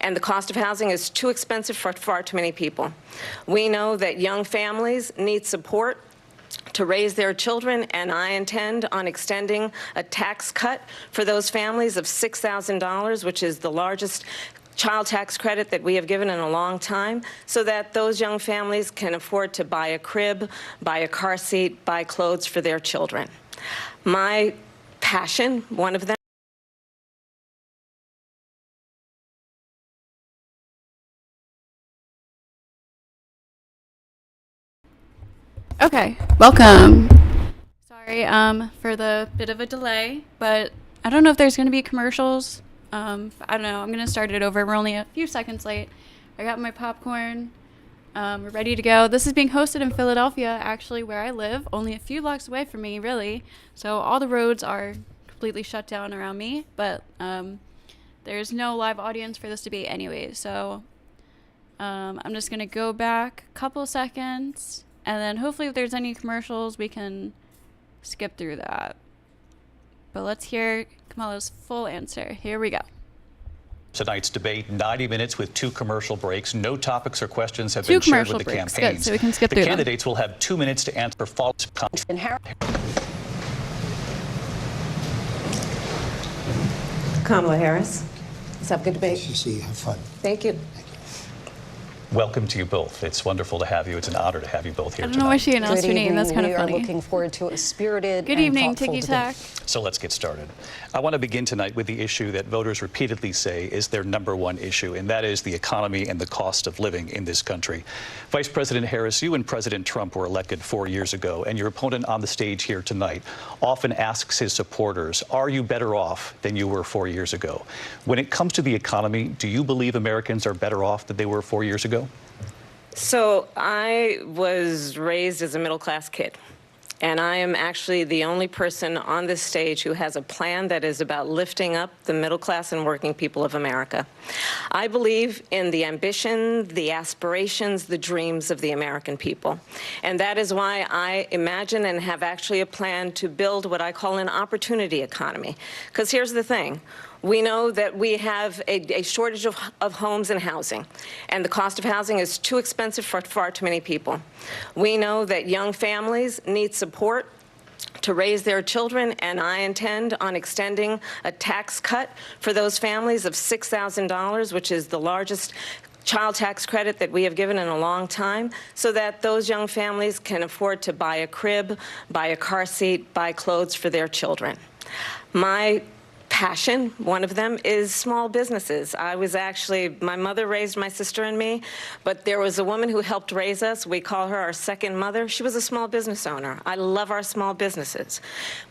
and the cost of housing is too expensive for far too many people. We know that young families need support to raise their children, and I intend on extending a tax cut for those families of $6,000, which is the largest child tax credit that we have given in a long time, so that those young families can afford to buy a crib, buy a car seat, buy clothes for their children. My passion, one of them, Okay, welcome. Sorry for the bit of a delay, but I don't know if there's going to be commercials. I don't know. I'm going to start it over. We're only a few seconds late. I got my popcorn. We're ready to go. This is being hosted in Philadelphia, actually, where I live, only a few blocks away from me, really. So all the roads are completely shut down around me, but there's no live audience for this debate anyway. So I'm just going to go back a couple seconds. And then hopefully if there's any commercials, we can skip through that. But let's hear Kamala's full answer. Here we go. Tonight's debate, 90 minutes with 2 commercial breaks. No topics or questions have been shared with the campaigns. Good, so we can skip through the candidates will have 2 minutes to answer follow-up comments. Kamala Harris. Let's have a good debate. Nice to see you. Have fun. Thank you. Welcome to you both. It's wonderful to have you. It's an honor to have you both here I don't know why she announced her name. That's kind of funny. We are looking forward to a spirited Good and evening, thoughtful Tiki Tack. So let's get started. I want to begin tonight with the issue that voters repeatedly say is their #1 issue, and that is the economy and the cost of living in this country. Vice President Harris, you and President Trump were elected 4 years ago, and your opponent on the stage here tonight often asks his supporters, are you better off than you were 4 years ago? When it comes to the economy, do you believe Americans are better off than they were 4 years ago? So I was raised as a middle-class kid, and I am actually the only person on this stage who has a plan that is about lifting up the middle class and working people of America. I believe in the ambition, the aspirations, the dreams of the American people. And that is why I imagine and have actually a plan to build what I call an opportunity economy. Because here's the thing. We know that we have a shortage of homes and housing, and the cost of housing is too expensive for far too many people. We know that young families need support to raise their children, and I intend on extending a tax cut for those families of $6,000, which is the largest child tax credit that we have given in a long time, so that those young families can afford to buy a crib, buy a car seat, buy clothes for their children. My passion, one of them, is small businesses. My mother raised my sister and me, but there was a woman who helped raise us. We call her our second mother. She was a small business owner. I love our small businesses.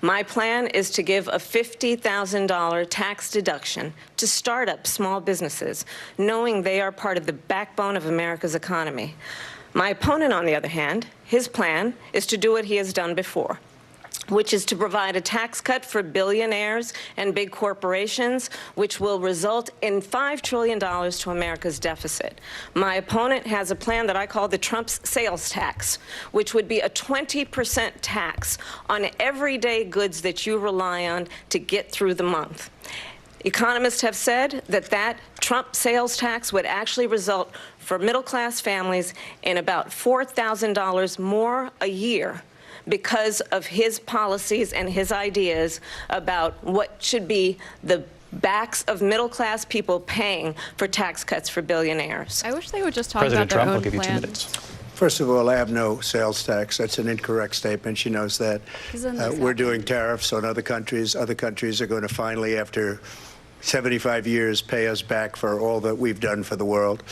My plan is to give a $50,000 tax deduction to start up small businesses, knowing they are part of the backbone of America's economy. My opponent, on the other hand, his plan is to do what he has done before, which is to provide a tax cut for billionaires and big corporations, which will result in $5 trillion to America's deficit. My opponent has a plan that I call the Trump's sales tax, which would be a 20% tax on everyday goods that you rely on to get through the month. Economists have said that Trump sales tax would actually result for middle-class families in about $4,000 more a year because of his policies and his ideas about what should be the backs of middle-class people paying for tax cuts for billionaires. I wish they would just talk President about their Trump, own I'll give you 2 plans. minutes. First of all, I have no sales tax. That's an incorrect statement. She knows that. We're doing tariffs on other countries. Other countries are going to finally, after 75 years, pay us back for all that we've done for the world.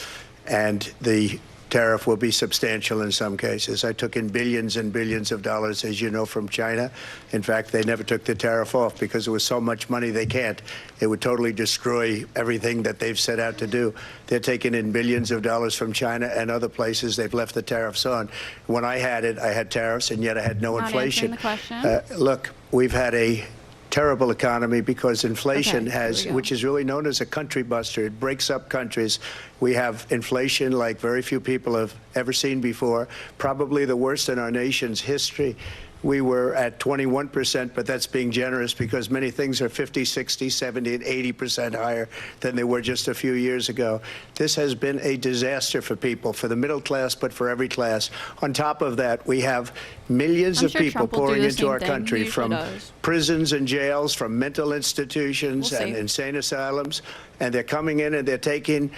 And the tariff will be substantial in some cases. I took in billions and billions of dollars, as you know, from China. In fact, they never took the tariff off because there was so much money they can't. It would totally destroy everything that they've set out to do. They're taking in billions of dollars from China and other places. They've left the tariffs on. When I had it, I had tariffs, and yet I had no inflation. Not answering the question. Look, we've had a terrible economy because inflation which is really known as a country buster. It breaks up countries. We have inflation like very few people have ever seen before, probably the worst in our nation's history. we were at 21%, but that's being generous because many things are 50, 60, 70, and 80% higher than they were just a few years ago. This has been a disaster for people, for the middle class, but for every class. On top of that, we have millions of people pouring into our country from prisons and jails, from mental institutions and insane asylums, and they're coming in and they're taking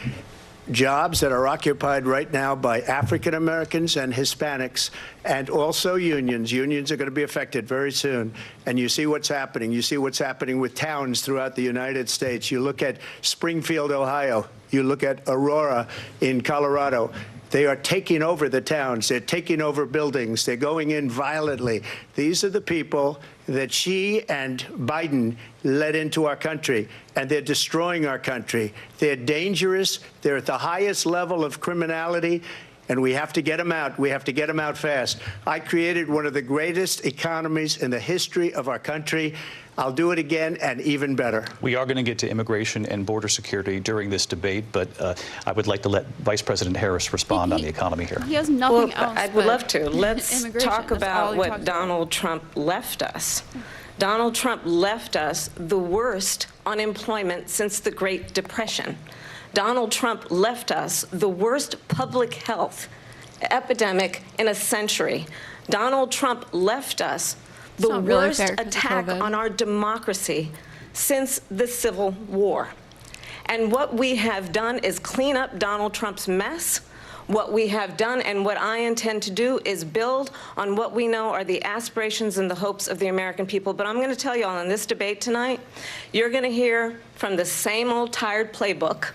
jobs that are occupied right now by African Americans and Hispanics, and also unions. Unions are going to be affected very soon. And you see what's happening. You see what's happening with towns throughout the United States. You look at Springfield, Ohio. You look at Aurora in Colorado. They are taking over the towns. They're taking over buildings. They're going in violently. These are the people that Xi and Biden led into our country, and they're destroying our country. They're dangerous. They're at the highest level of criminality, and we have to get them out. We have to get them out fast. I created one of the greatest economies in the history of our country. I'll do it again and even better. We are going to get to immigration and border security during this debate, but I would like to let Vice President Harris respond on the economy here. He has nothing else. I would love to. Let's talk about what Donald Trump left us. Donald Trump left us the worst unemployment since the Great Depression. Donald Trump left us the worst public health epidemic in a century. Donald Trump left us the worst attack on our democracy since the Civil War. And what we have done is clean up Donald Trump's mess. What we have done and what I intend to do is build on what we know are the aspirations and the hopes of the American people. But I'm going to tell you all in this debate tonight, you're going to hear from the same old tired playbook.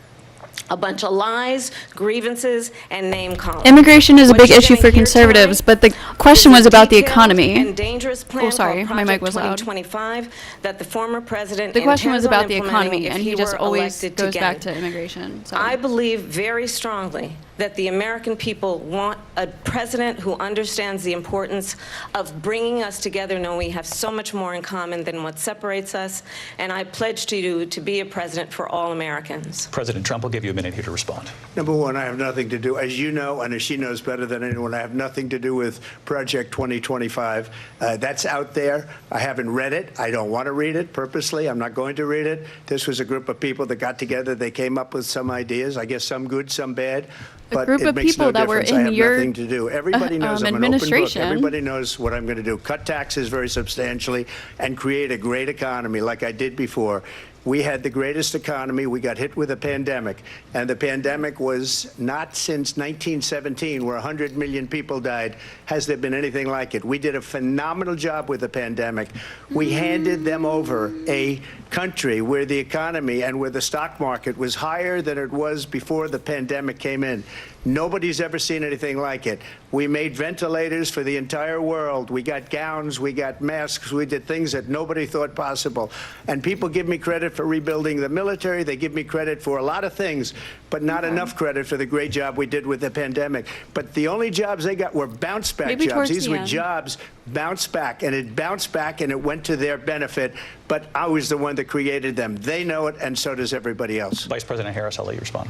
A bunch of lies, grievances, and name calling. Immigration is a big issue for conservatives, but the question was about the economy. And dangerous plan oh, sorry, my mic was loud. 2025 that the former president The question was about the economy, and he just always goes back to immigration. So. I believe very strongly that the American people want a president who understands the importance of bringing us together, knowing we have so much more in common than what separates us. And I pledge to you to be a president for all Americans. President Trump will give you a minute here to respond. Number one, I have nothing to do, as you know, and as she knows better than anyone, I have nothing to do with Project 2025. That's out there. I haven't read it. I don't want to read it purposely. I'm not going to read it. This was a group of people that got together. They came up with some ideas, I guess some good, some bad. But group it of makes people no that were difference. in I have your nothing to do. Everybody knows I'm an open book. administration. Everybody knows what I'm going to do. Cut taxes very substantially and create a great economy like I did before. We had the greatest economy. We got hit with a pandemic. And the pandemic was not since 1917, where 100 million people died, has there been anything like it. We did a phenomenal job with the pandemic. We handed them over a country where the economy and where the stock market was higher than it was before the pandemic came in. Nobody's ever seen anything like it. We made ventilators for the entire world. We got gowns, we got masks, we did things that nobody thought possible. And people give me credit for rebuilding the military. They give me credit for a lot of things, but not enough credit for the great job we did with the pandemic. But the only jobs they got were bounce back jobs. These were jobs bounce back, and it bounced back and it went to their benefit. But I was the one that created them. They know it, and so does everybody else. Vice President Harris, I'll let you respond.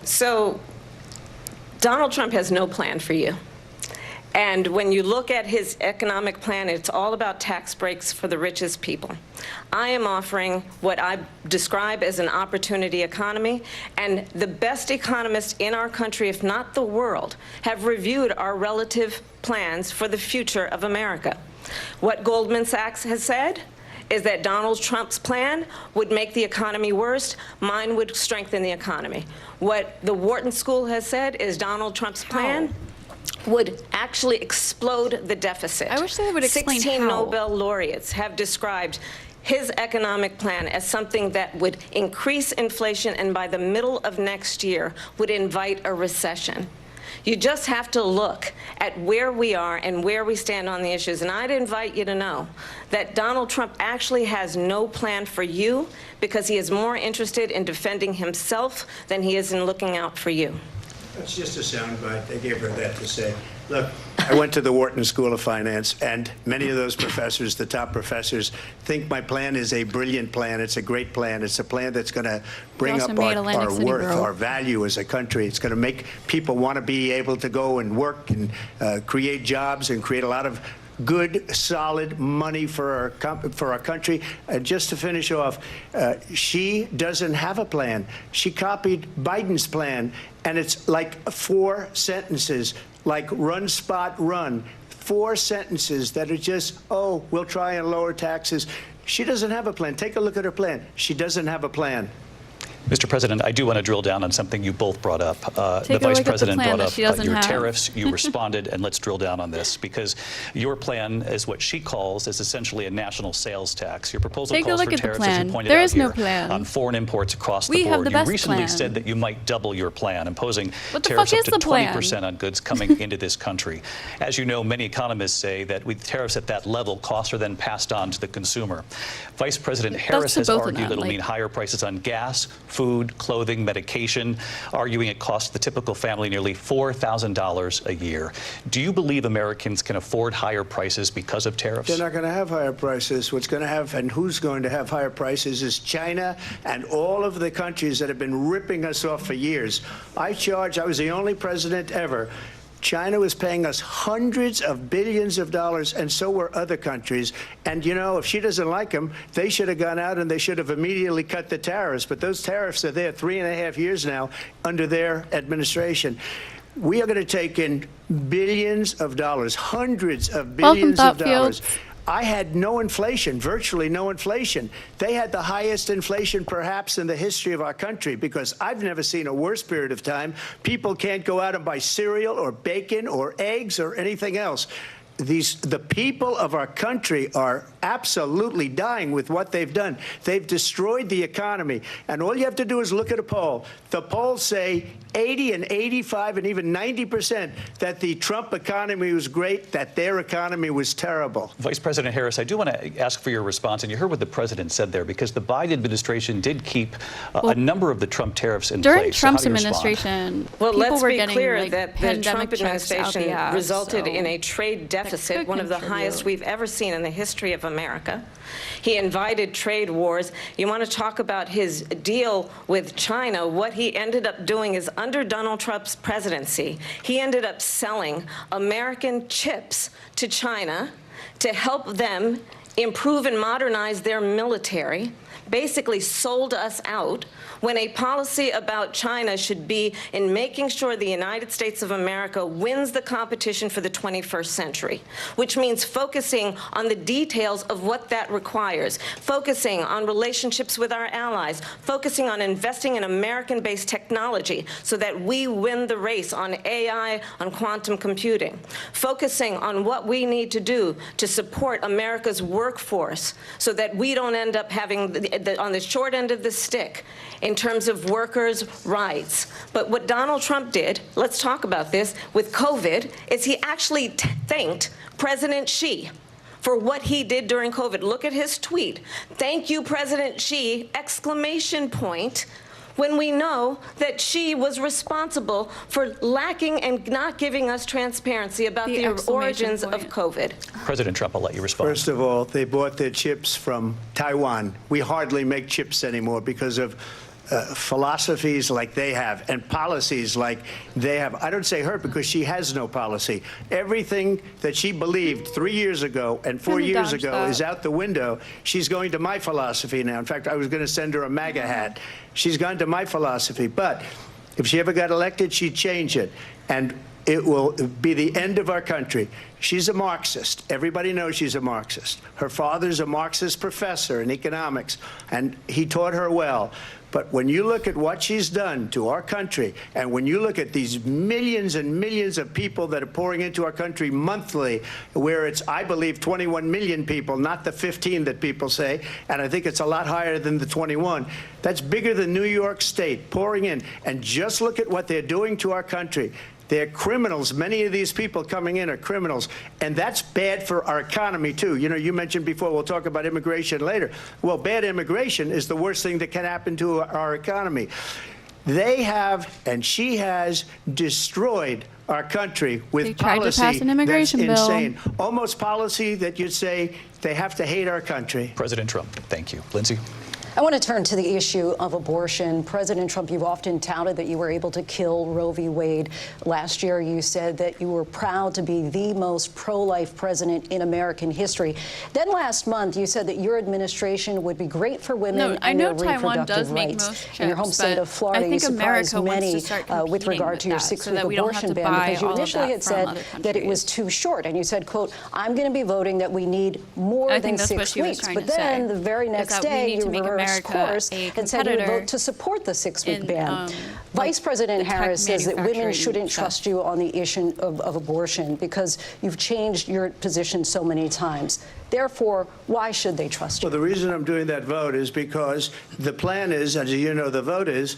So Donald Trump has no plan for you. And when you look at his economic plan, it's all about tax breaks for the richest people. I am offering what I describe as an opportunity economy, and the best economists in our country, if not the world, have reviewed our relative plans for the future of America. What Goldman Sachs has said is that Donald Trump's plan would make the economy worse. Mine would strengthen the economy. What the Wharton School has said is Donald Trump's plan would actually explode the deficit. I wish they would explain 16 how. Nobel laureates have described his economic plan as something that would increase inflation and by the middle of next year would invite a recession. You just have to look at where we are and where we stand on the issues. And I'd invite you to know that Donald Trump actually has no plan for you because he is more interested in defending himself than he is in looking out for you. That's just a soundbite. They gave her that to say. Look, I went to the Wharton School of Finance, and many of those professors, the top professors, think my plan is a brilliant plan. It's a great plan. It's a plan that's going to bring up our worth, our value as a country. It's going to make people want to be able to go and work and create jobs and create a lot of good, solid money for our country. And just to finish off, she doesn't have a plan. She copied Biden's plan, and it's like 4 sentences, like run, spot, run. 4 sentences that are just, oh, we'll try and lower taxes. She doesn't have a plan. Take a look at her plan. She doesn't have a plan. Mr. President, I do want to drill down on something you both brought up. The Take a Vice look at the President plan brought that up she doesn't your have. tariffs. You responded, and let's drill down on this, because your plan is what she calls is essentially a national sales tax. Your proposal Take a calls look for at the tariffs, as plan. you pointed There out is no here, plan. on foreign imports across We the have board. the You best recently plan. said that you might double your plan, imposing What the tariffs fuck up is to the plan? 20% on goods coming into this country. As you know, many economists say that with tariffs at that level, costs are then passed on to the consumer. Vice President Harris to has both of argued them, that it'll like- mean higher prices on gas, food, clothing, medication, arguing it costs the typical family nearly $4,000 a year. Do you believe Americans can afford higher prices because of tariffs? They're not going to have higher prices. What's going to have, and who's going to have higher prices, is China and all of the countries that have been ripping us off for years. I was the only president ever. China was paying us hundreds of billions of dollars, and so were other countries. And, you know, if she doesn't like them, they should have gone out and they should have immediately cut the tariffs. But those tariffs are there 3.5 years now under their administration. We are going to take in billions of dollars, hundreds of billions of dollars. I had no inflation, virtually no inflation. They had the highest inflation perhaps in the history of our country, because I've never seen a worse period of time. People can't go out and buy cereal or bacon or eggs or anything else. The people of our country are absolutely dying with what they've done. They've destroyed the economy. And all you have to do is look at a poll. The polls say 80 and 85 and even 90% that the Trump economy was great, that their economy was terrible. Vice President Harris, I do want to ask for your response, and you heard what the president said there, because the Biden administration did keep a number of the Trump tariffs in During place. Trump's So how do you respond? administration, Well, people let's were be getting, clear like, that the pandemic Trump checks out administration the ass, resulted so in a trade deficit, could one of the contribute. highest we've ever seen in the history of America. He invited trade wars. You want to talk about his deal with China? What he ended up doing is, under Donald Trump's presidency, he ended up selling American chips to China to help them improve and modernize their military, basically sold us out, when a policy about China should be in making sure the United States of America wins the competition for the 21st century, which means focusing on the details of what that requires, focusing on relationships with our allies, focusing on investing in American-based technology so that we win the race on AI, on quantum computing, focusing on what we need to do to support America's workforce so that we don't end up having on the short end of the stick in terms of workers' rights. But what Donald Trump did, let's talk about this, with COVID, is he actually thanked President Xi for what he did during COVID. Look at his tweet. "Thank you, President Xi," exclamation point, when we know that Xi was responsible for lacking and not giving us transparency about the origins of COVID. President Trump, I'll let you respond. First of all, they bought their chips from Taiwan. We hardly make chips anymore because of philosophies like they have and policies like they have. I don't say her because she has no policy. Everything that she believed 3 years ago and 4 years ago is out the window. She's going to my philosophy now. In fact, I was going to send her a MAGA hat. She's gone to my philosophy. But if she ever got elected, she'd change it. And it will be the end of our country. She's a Marxist. Everybody knows she's a Marxist. Her father's a Marxist professor in economics, and he taught her well. But when you look at what she's done to our country, and when you look at these millions and millions of people that are pouring into our country monthly, where it's, I believe, 21 million people, not the 15 that people say, and I think it's a lot higher than the 21. That's bigger than New York State pouring in. And just look at what they're doing to our country. They're criminals. Many of these people coming in are criminals. And that's bad for our economy, too. You know, you mentioned before, we'll talk about immigration later. Well, bad immigration is the worst thing that can happen to our economy. They have, and she has, destroyed our country with policy pass an immigration that's bill. insane. Almost policy that you'd say they have to hate our country. President Trump, thank you. Lindsay? I want to turn to the issue of abortion. President Trump, you've often touted that you were able to kill Roe v. Wade. Last year, you said that you were proud to be the most pro-life president in American history. Then last month, you said that your administration would be great for women and their reproductive rights. In your home state of Florida, you surprised many with regard to your 6-week abortion ban, because you initially had said that it was too short. And you said, quote, I'm going to be voting that we need more than 6 weeks. But then the very next day, you reversed course and said you would vote to support the 6-week ban. Vice President Harris says that women shouldn't trust you on the issue of abortion because you've changed your position so many times. Therefore, why should they trust you? Well, the reason I'm doing that vote is because the plan is, as you know, the vote is,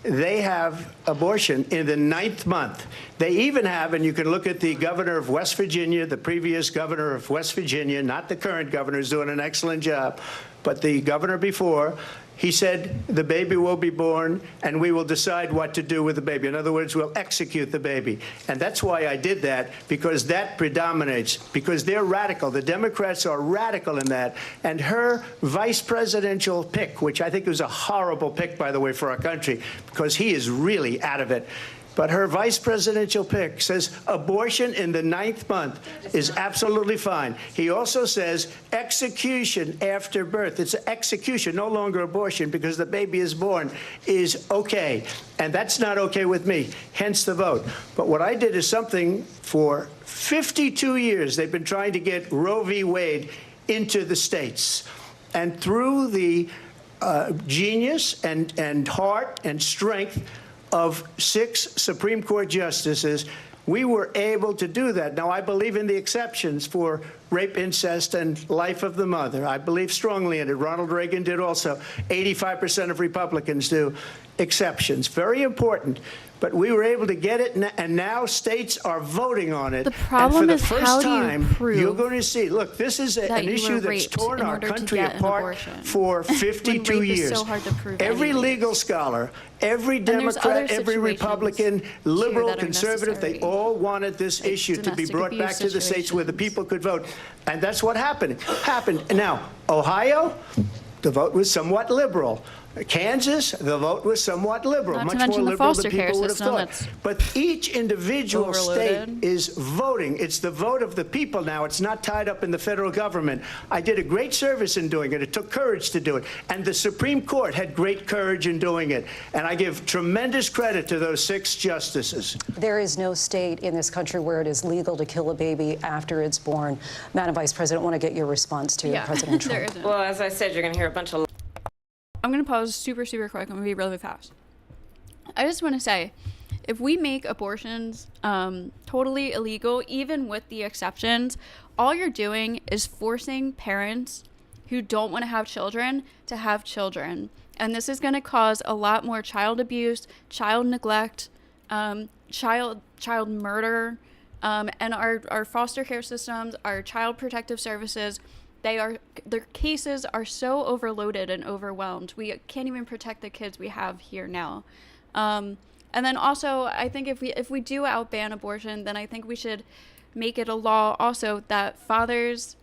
they have abortion in the 9th month. They even have, and you can look at the governor of West Virginia, the previous governor of West Virginia, not the current governor, who's doing an excellent job, but the governor before, he said the baby will be born and we will decide what to do with the baby. In other words, we'll execute the baby. And that's why I did that, because that predominates, because they're radical. The Democrats are radical in that. And her vice presidential pick, which I think was a horrible pick, by the way, for our country, because he is really out of it. But her vice presidential pick says abortion in the 9th month is absolutely fine. He also says execution after birth. It's execution, no longer abortion, because the baby is born, is okay. And that's not okay with me, hence the vote. But what I did is something for 52 years. They've been trying to get Roe v. Wade into the states. And through the genius and heart and strength of 6 Supreme Court justices, we were able to do that. Now, I believe in the exceptions for rape, incest, and life of the mother. I believe strongly in it. Ronald Reagan did also. 85% of Republicans do. Exceptions. Very important. But we were able to get it, and now states are voting on it. The problem is, how do you prove you're going to see, look, this is an issue that's torn our country apart for 52 years. So hard to prove every legal scholar, every Democrat, every Republican, liberal, conservative, they all wanted this issue to be brought back to the states where the people could vote. And that's what happened. Now, Ohio, the vote was somewhat liberal. Kansas, the vote was somewhat liberal, much more liberal than people would have thought. But each individual state is voting. It's the vote of the people now. It's not tied up in the federal government. I did a great service in doing it. It took courage to do it. And the Supreme Court had great courage in doing it. And I give tremendous credit to those 6 justices. There is no state in this country where it is legal to kill a baby after it's born. Madam Vice President, I want to get your response to President Trump. Well, as I said, you're going to hear a bunch of... I'm going to pause super quick. I'm going to be really fast. I just want to say, if we make abortions totally illegal, even with the exceptions, all you're doing is forcing parents who don't want to have children to have children. And this is going to cause a lot more child abuse, child neglect, child murder, and our foster care systems, our child protective services, their cases are so overloaded and overwhelmed. We can't even protect the kids we have here now. And then also, I think if we do outban abortion, then I think we should make it a law also that fathers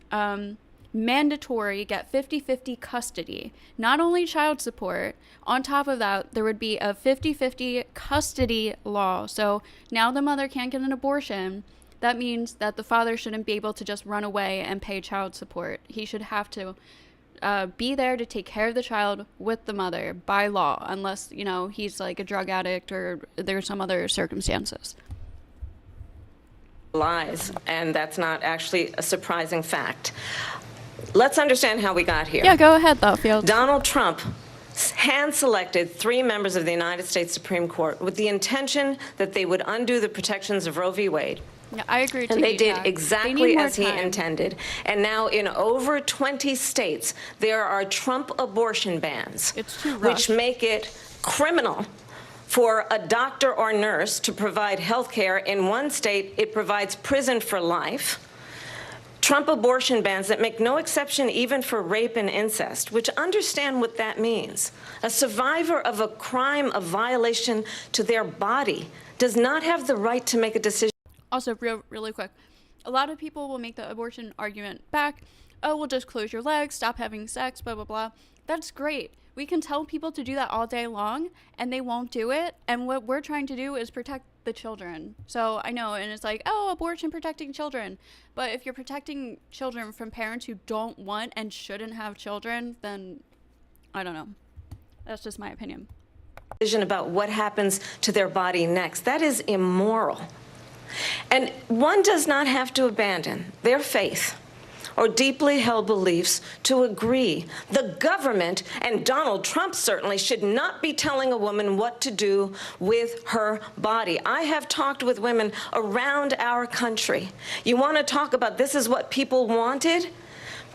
mandatory get 50-50 custody, not only child support. On top of that, there would be a 50-50 custody law. So now the mother can't get an abortion. That means that the father shouldn't be able to just run away and pay child support. He should have to be there to take care of the child with the mother by law, unless, he's like a drug addict or there's some other circumstances. Lies, and that's not actually a surprising fact. Let's understand how we got here. Yeah, go ahead, though, Fields. Donald Trump hand-selected 3 members of the United States Supreme Court with the intention that they would undo the protections of Roe v. Wade. Yeah, I agree. And they did exactly as he intended. And now in over 20 states, there are Trump abortion bans, which make it criminal for a doctor or nurse to provide health care. In one state, it provides prison for life. Trump abortion bans that make no exception even for rape and incest, which understand what that means. A survivor of a crime of violation to their body does not have the right to make a decision. Also, really quick, a lot of people will make the abortion argument back. Oh, we'll just close your legs, stop having sex, blah, blah, blah. That's great. We can tell people to do that all day long, and they won't do it. And what we're trying to do is protect the children. So I know, and it's like, oh, abortion protecting children. But if you're protecting children from parents who don't want and shouldn't have children, then I don't know. That's just my opinion. Decision about what happens to their body next. That is immoral. And one does not have to abandon their faith or deeply held beliefs to agree. The government, and Donald Trump certainly, should not be telling a woman what to do with her body. I have talked with women around our country. You want to talk about this is what people wanted?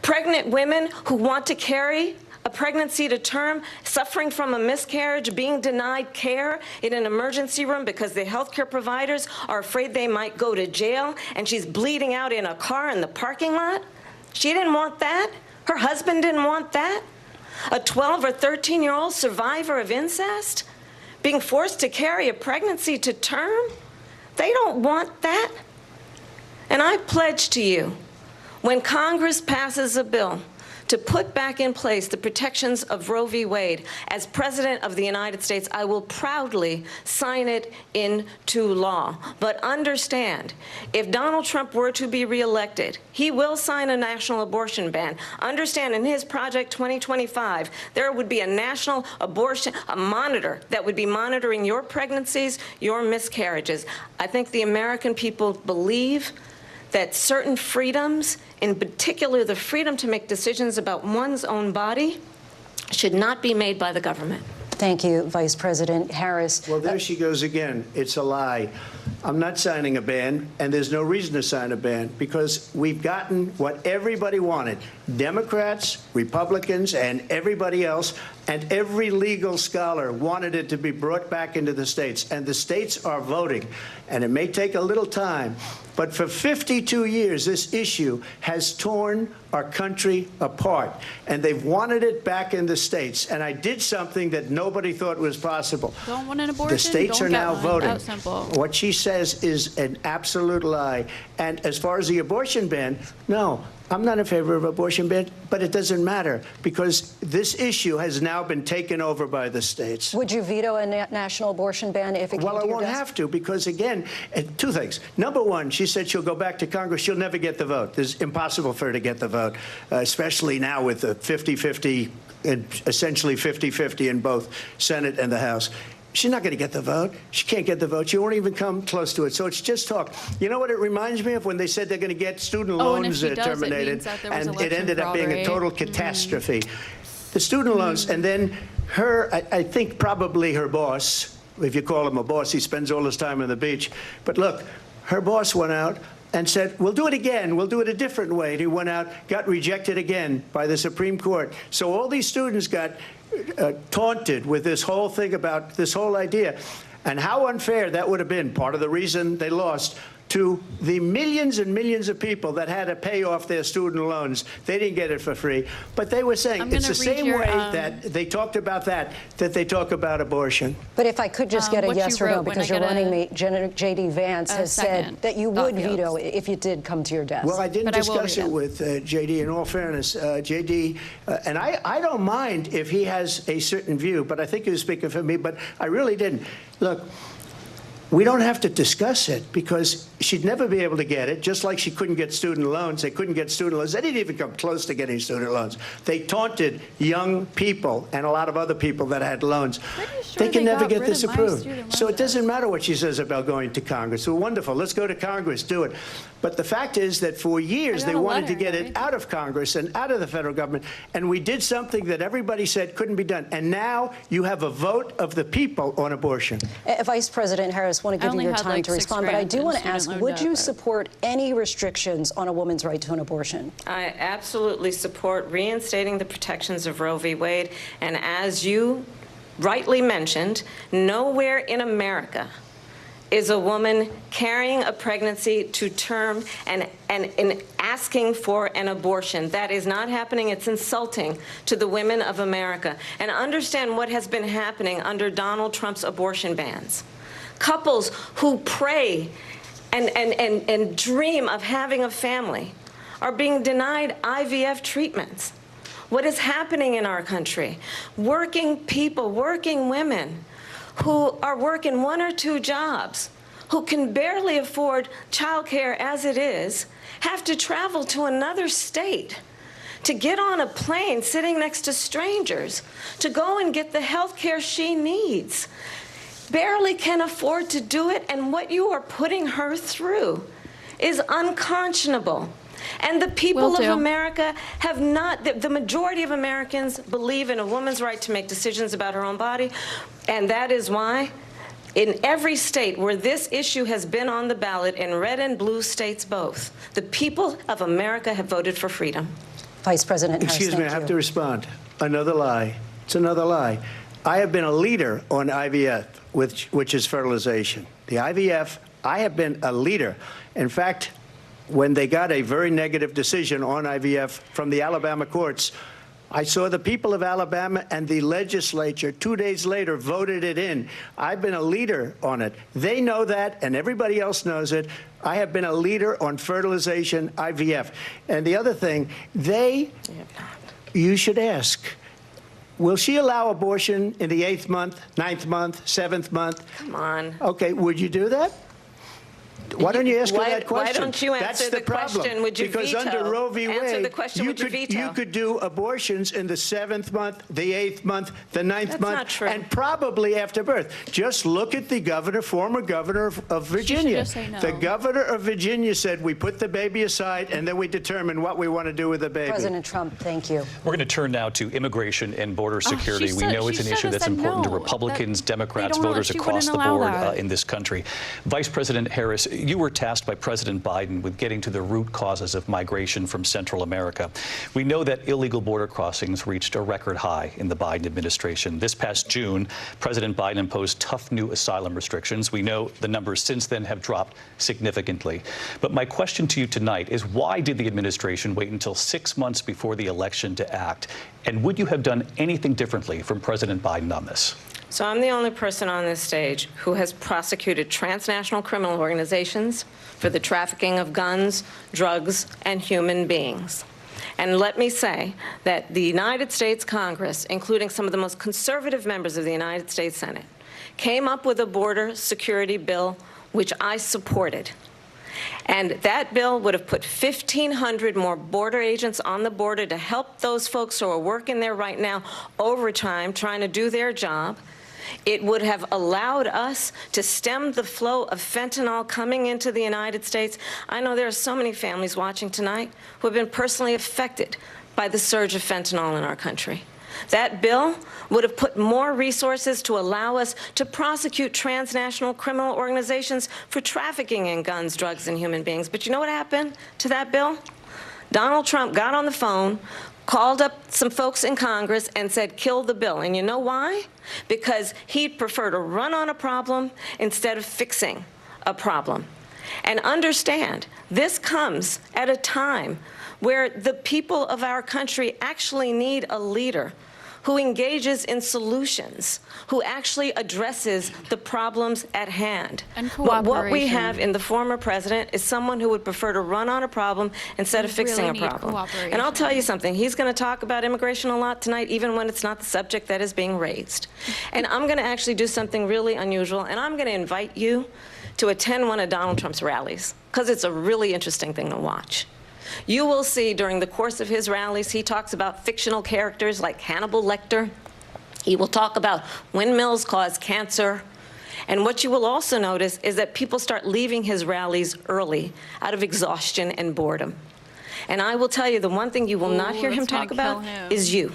Pregnant women who want to carry a pregnancy to term, suffering from a miscarriage, being denied care in an emergency room because the healthcare providers are afraid they might go to jail, and she's bleeding out in a car in the parking lot. She didn't want that. Her husband didn't want that. A 12 or 13-year-old survivor of incest being forced to carry a pregnancy to term. They don't want that. And I pledge to you, when Congress passes a bill to put back in place the protections of Roe v. Wade, as President of the United States, I will proudly sign it into law. But understand, if Donald Trump were to be reelected, he will sign a national abortion ban. Understand, in his Project 2025, there would be a national abortion, a monitor that would be monitoring your pregnancies, your miscarriages. I think the American people believe that certain freedoms, in particular the freedom to make decisions about one's own body, should not be made by the government. Thank you, Vice President Harris. Well, there she goes again. It's a lie. I'm not signing a ban, and there's no reason to sign a ban, because we've gotten what everybody wanted. Democrats, Republicans, and everybody else, and every legal scholar wanted it to be brought back into the states, and the states are voting. And it may take a little time, but for 52 years, this issue has torn our country apart, and they've wanted it back in the states. And I did something that nobody thought was possible. Don't want an abortion? The states don't are now one. voting. That simple. What she says is an absolute lie. And as far as the abortion ban, no, I'm not in favor of abortion ban, but it doesn't matter, because this issue has now been taken over by the states. Would you veto a national abortion ban if it came to your Well, I won't desk? have to, because, again, two things. Number one, she said she'll go back to Congress. She'll never get the vote. It's impossible for her to get the vote, especially now with the 50-50, essentially 50-50 in both Senate and the House. She's not going to get the vote. She can't get the vote. She won't even come close to it. So it's just talk. You know what it reminds me of? When they said they're going to get student loans terminated, and it ended up being a total catastrophe. The student loans, and then I think probably her boss, if you call him a boss, he spends all his time on the beach. But look, her boss went out and said, we'll do it again. We'll do it a different way. And he went out, got rejected again by the Supreme Court. So all these students got taunted with this whole thing about this whole idea. And how unfair that would have been, part of the reason they lost, to the millions and millions of people that had to pay off their student loans. They didn't get it for free. But they were saying it's the same way that they talked about that they talk about abortion. But if I could just get a yes or no, because your running mate, J.D. Vance, has said that you would veto it if it did come to your desk. Well, I didn't discuss it with J.D. In all fairness, J.D., and I don't mind if he has a certain view, but I think he was speaking for me, but I really didn't. Look, we don't have to discuss it, because she'd never be able to get it, just like she couldn't get student loans. They couldn't get student loans. They didn't even come close to getting student loans. They taunted young people and a lot of other people that had loans. Sure they can never get this approved. So it doesn't matter what she says about going to Congress. So wonderful. Let's go to Congress. Do it. But the fact is that for years they wanted to get it out of Congress and out of the federal government. And we did something that everybody said couldn't be done. And now you have a vote of the people on abortion. Vice President Harris, want to give you your time to respond, but I do want to ask, would you support any restrictions on a woman's right to an abortion? I absolutely support reinstating the protections of Roe v. Wade. And as you rightly mentioned, nowhere in America is a woman carrying a pregnancy to term and asking for an abortion. That is not happening. It's insulting to the women of America. And understand what has been happening under Donald Trump's abortion bans. Couples who pray and dream of having a family are being denied IVF treatments. What is happening in our country? Working people, working women who are working 1 or 2 jobs, who can barely afford childcare as it is, have to travel to another state to get on a plane sitting next to strangers to go and get the health care she needs. Barely can afford to do it, and what you are putting her through is unconscionable. And the people of America have not, the majority of Americans believe in a woman's right to make decisions about her own body, and that is why in every state where this issue has been on the ballot, in red and blue states both, the people of America have voted for freedom. Vice President Harris, excuse me, I have to respond. Another lie. It's another lie. I have been a leader on IVF, which is fertilization. The IVF, I have been a leader. In fact, when they got a very negative decision on IVF from the Alabama courts, I saw the people of Alabama and the legislature 2 days later voted it in. I've been a leader on it. They know that, and everybody else knows it. I have been a leader on fertilization, IVF. And the other thing, you should ask, will she allow abortion in the 8th month, 9th month, 7th month? Come on. Okay, would you do that? Why don't you ask her that question? Why don't you answer the question? Would you because veto? Under Roe v. Wade, answer the question, would you veto? You could do abortions in the 7th month, the 8th month, the 9th That's month, not true. and probably after birth. Just look at the governor, former governor of Virginia. just say no. The governor of Virginia said, we put the baby aside, and then we determine what we want to do with the baby. President Trump, thank you. We're going to turn now to immigration and border security. We know it's an issue that's important to Republicans, Democrats, voters across the board in this country. Vice President Harris, you were tasked by President Biden with getting to the root causes of migration from Central America. We know that illegal border crossings reached a record high in the Biden administration. This past June, President Biden imposed tough new asylum restrictions. We know the numbers since then have dropped significantly. But my question to you tonight is, why did the administration wait until 6 months before the election to act? And would you have done anything differently from President Biden on this? So I'm the only person on this stage who has prosecuted transnational criminal organizations for the trafficking of guns, drugs, and human beings. And let me say that the United States Congress, including some of the most conservative members of the United States Senate, came up with a border security bill which I supported. And that bill would have put 1,500 more border agents on the border to help those folks who are working there right now overtime trying to do their job. It would have allowed us to stem the flow of fentanyl coming into the United States. I know there are so many families watching tonight who have been personally affected by the surge of fentanyl in our country. That bill would have put more resources to allow us to prosecute transnational criminal organizations for trafficking in guns, drugs, and human beings. But you know what happened to that bill? Donald Trump got on the phone, called up some folks in Congress and said, kill the bill. And you know why? Because he'd prefer to run on a problem instead of fixing a problem. And understand, this comes at a time where the people of our country actually need a leader who engages in solutions, who actually addresses the problems at hand. And but what we have in the former president is someone who would prefer to run on a problem instead of fixing a problem. And I'll tell you something, he's going to talk about immigration a lot tonight, even when it's not the subject that is being raised. And I'm going to actually do something really unusual, and I'm going to invite you to attend one of Donald Trump's rallies, because it's a really interesting thing to watch. You will see during the course of his rallies, he talks about fictional characters like Hannibal Lecter. He will talk about windmills cause cancer. And what you will also notice is that people start leaving his rallies early out of exhaustion and boredom. And I will tell you, the one thing you will not hear him talk about is you.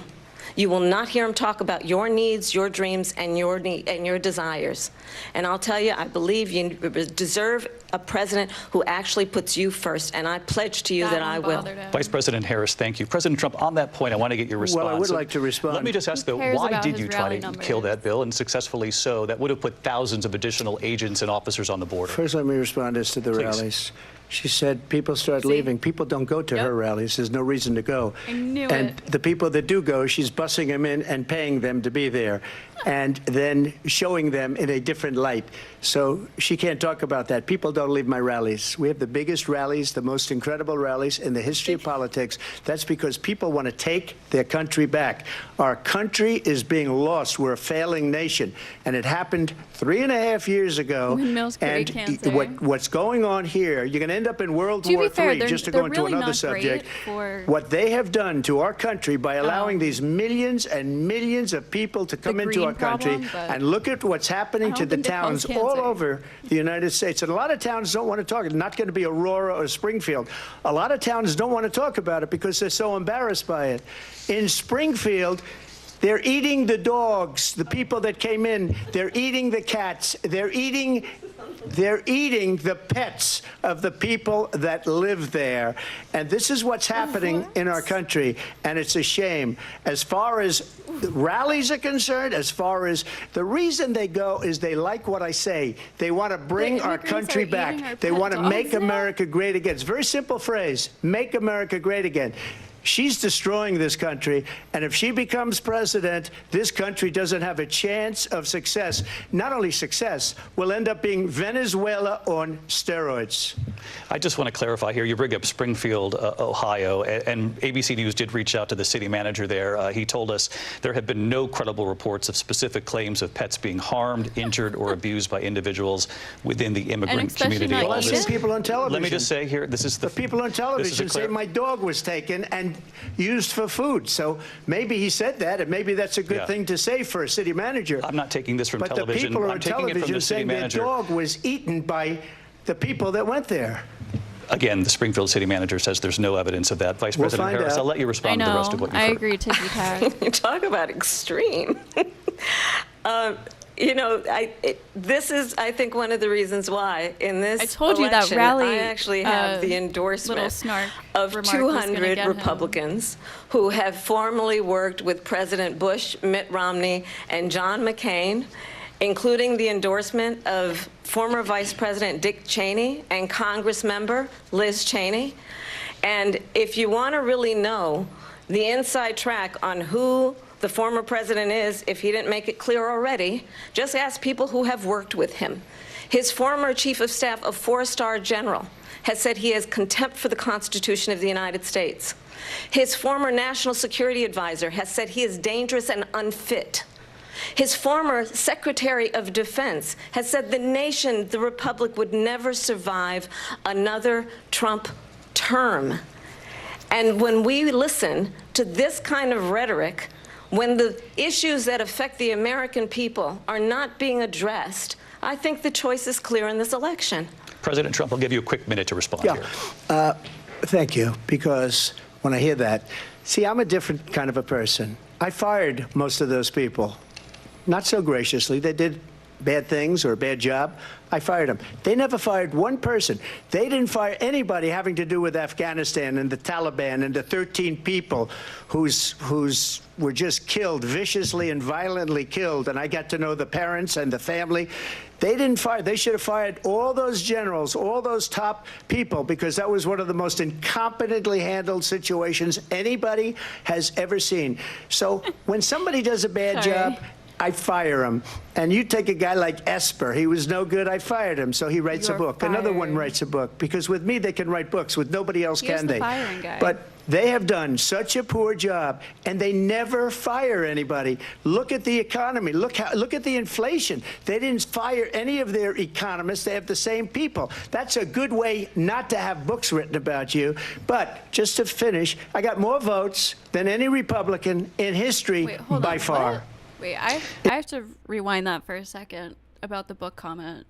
You will not hear him talk about your needs, your dreams, and your desires. And I'll tell you, I believe you deserve a president who actually puts you first, and I pledge to you that I will. Vice President Harris, thank you. President Trump, on that point, I want to get your response. Well, I would like to respond. Let me just ask, though, why did you try to kill that bill, and successfully so? That would have put thousands of additional agents and officers on the border. First, let me respond as to the Please. rallies. She said people start leaving. People don't go to her rallies. There's no reason to go. I knew and it. the people that do go, she's bussing them in and paying them to be there and then showing them in a different light. So she can't talk about that. People don't leave my rallies. We have the biggest rallies, the most incredible rallies in the history of politics. That's because people want to take their country back. Our country is being lost. We're a failing nation. And it happened 3.5 years ago. Windmills create cancer. What's going on here, you're going to end up in World War III, just to go into really another not subject. great for What they have done to our country by allowing these millions and millions of people to come into our country, and look at what's happening to the towns all over the United States. And a lot of towns don't want to talk. It's not going to be Aurora or Springfield. A lot of towns don't want to talk about it because they're so embarrassed by it. In Springfield, they're eating the dogs, the people that came in. They're eating the cats. They're eating the pets of the people that live there. And this is what's happening in our country, and it's a shame. As far as rallies are concerned, as far as the reason they go is they like what I say. They want to bring our country back. They want to make America great again. It's a very simple phrase, make America great again. She's destroying this country, and if she becomes president, this country doesn't have a chance of success. Not only success, we'll end up being Venezuela on steroids. I just want to clarify here. You bring up Springfield, Ohio, and ABC News did reach out to the city manager there. He told us there have been no credible reports of specific claims of pets being harmed, injured, or abused by individuals within the immigrant community. Well, I've seen people on television. Let me just say here, this is the people on television say my dog was taken and used for food. So maybe he said that, and maybe that's a good thing to say for a city manager. I'm not taking this from television. But the people I'm on taking it from television the city saying manager. their dog was eaten by the people that went there. Again, the Springfield city manager says there's no evidence of that. Vice President Harris, I'll let you respond to the rest of what you've heard. I agree, ticky-tack. You talk about extreme. You know, this is, I think, one of the reasons why in this I told you election, that rally, I actually have the endorsement of 200 Republicans who have formally worked with President Bush, Mitt Romney, and John McCain, including the endorsement of former Vice President Dick Cheney and Congress member Liz Cheney. And if you want to really know the inside track on who the former president is, if he didn't make it clear already, just ask people who have worked with him. His former chief of staff, a 4-star general, has said he has contempt for the Constitution of the United States. His former national security advisor has said he is dangerous and unfit. His former Secretary of Defense has said the nation, the republic, would never survive another Trump term. And when we listen to this kind of rhetoric, when the issues that affect the American people are not being addressed, I think the choice is clear in this election. President Trump, I'll give you a quick minute to respond here. Thank you, because when I hear that, see, I'm a different kind of a person. I fired most of those people. Not so graciously. They did bad things or a bad job. I fired them. They never fired one person. They didn't fire anybody having to do with Afghanistan and the Taliban and the 13 people whose were just killed, viciously and violently killed. And I got to know the parents and the family. They didn't fire. They should have fired all those generals, all those top people, because that was one of the most incompetently handled situations anybody has ever seen. So when somebody does a bad job, I fire him. And you take a guy like Esper. He was no good. I fired him. So he writes a book. Another one writes a book. Because with me, they can write books. With nobody else can they? Firing guy. But they have done such a poor job, and they never fire anybody. Look at the economy. Look at the inflation. They didn't fire any of their economists. They have the same people. That's a good way not to have books written about you. But just to finish, I got more votes than any Republican in history by far. What? Wait, I have to rewind that for a second about the book comment.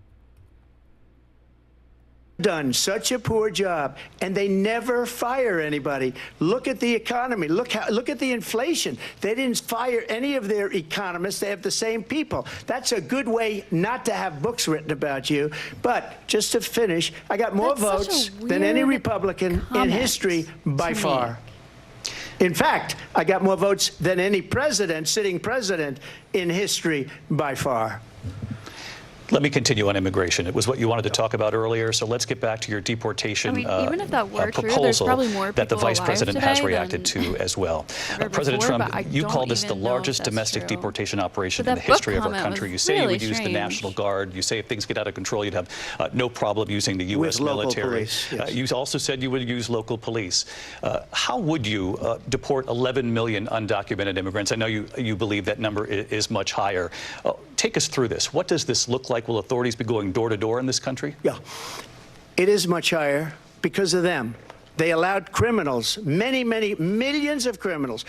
Done such a poor job, and they never fire anybody. Look at the economy. Look at the inflation. They didn't fire any of their economists. They have the same people. That's a good way not to have books written about you. But just to finish, I got more votes than any Republican in history by far. In fact, I got more votes than any president, sitting president, in history by far. Let me continue on immigration. It was what you wanted to talk about earlier, so let's get back to your deportation even if that were true, there's proposal probably more that the people Vice alive President has today reacted than to as well. ever President before, Trump, but I you don't called this the even know if largest that's domestic true. deportation operation But in the that book history of our comment country. was You say you really would use the strange. National Guard. You say if things get out of control, you'd have no problem using the U.S. With local military. police, yes. You also said you would use local police. How would you deport 11 million undocumented immigrants? I know you believe that number is much higher. Take us through this. What does this look like? Will authorities be going door to door in this country? Yeah, it is much higher because of them. They allowed criminals, many millions of criminals.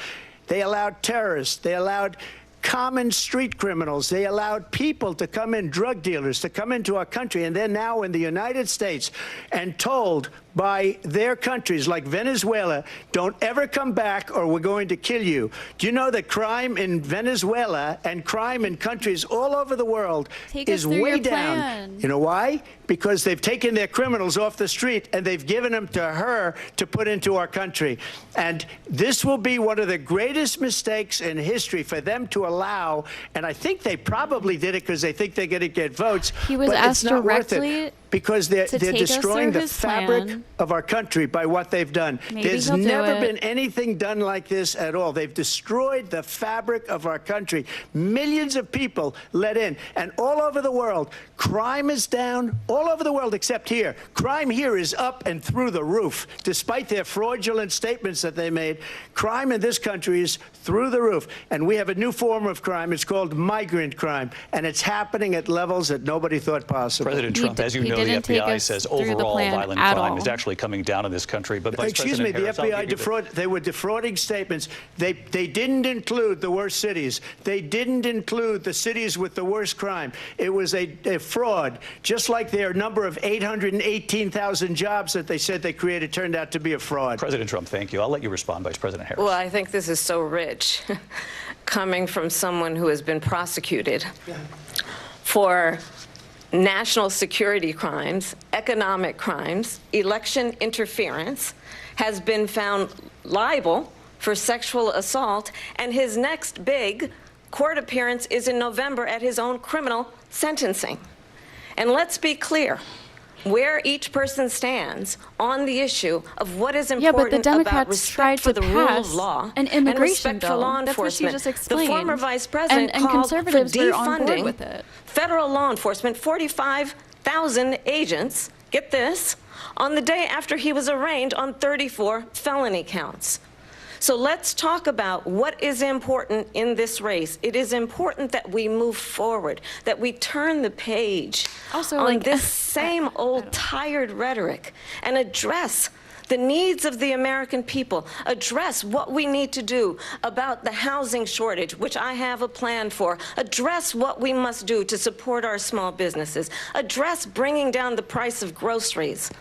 They allowed terrorists. They allowed common street criminals. They allowed people to come in, drug dealers, to come into our country, and they're now in the United States and told by their countries like Venezuela, don't ever come back or we're going to kill you. Do you know that crime in Venezuela and crime in countries all over the world is way down? You know why? Because they've taken their criminals off the street and they've given them to her to put into our country. And this will be one of the greatest mistakes in history for them to allow, and I think they probably did it because they think they're going to get votes. He was but asked it's not worth directly it because they're to take us destroying through the his fabric plan. of our country by what they've done. Maybe There's he'll do never it. been anything done like this at all. They've destroyed the fabric of our country. Millions of people let in. And all over the world, crime is down. All over the world except here. Crime here is up and through the roof. Despite their fraudulent statements that they made, crime in this country is through the roof. And we have a new form of crime. It's called migrant crime. And it's happening at levels that nobody thought possible. President Trump, as you know, the didn't take FBI us says through the overall plan violent at crime all. is actually coming down in this country. But Vice Excuse me, President the Harris, I'll FBI give you the- they were defrauding statements. They didn't include the worst cities. They didn't include the cities with the worst crime. It was a fraud, just like their number of 818,000 jobs that they said they created turned out to be a fraud. President Trump, thank you. I'll let you respond, Vice President Harris. Well, I think this is so rich, coming from someone who has been prosecuted for national security crimes, economic crimes, election interference, has been found liable for sexual assault, and his next big court appearance is in November at his own criminal sentencing. And let's be clear, where each person stands on the issue of what is Yeah, but the important about Democrats tried respect for to the rule pass of law an and immigration respect for bill. law That's what she enforcement. just The explained. former vice president and called for conservatives were on board defunding with it. federal law enforcement, 45,000 agents, get this, on the day after he was arraigned on 34 felony counts. So let's talk about what is important in this race. It is important that we move forward, that we turn the page Also, on like, this same old tired rhetoric and address the needs of the American people, address what we need to do about the housing shortage, which I have a plan for, address what we must do to support our small businesses, address bringing down the price of groceries.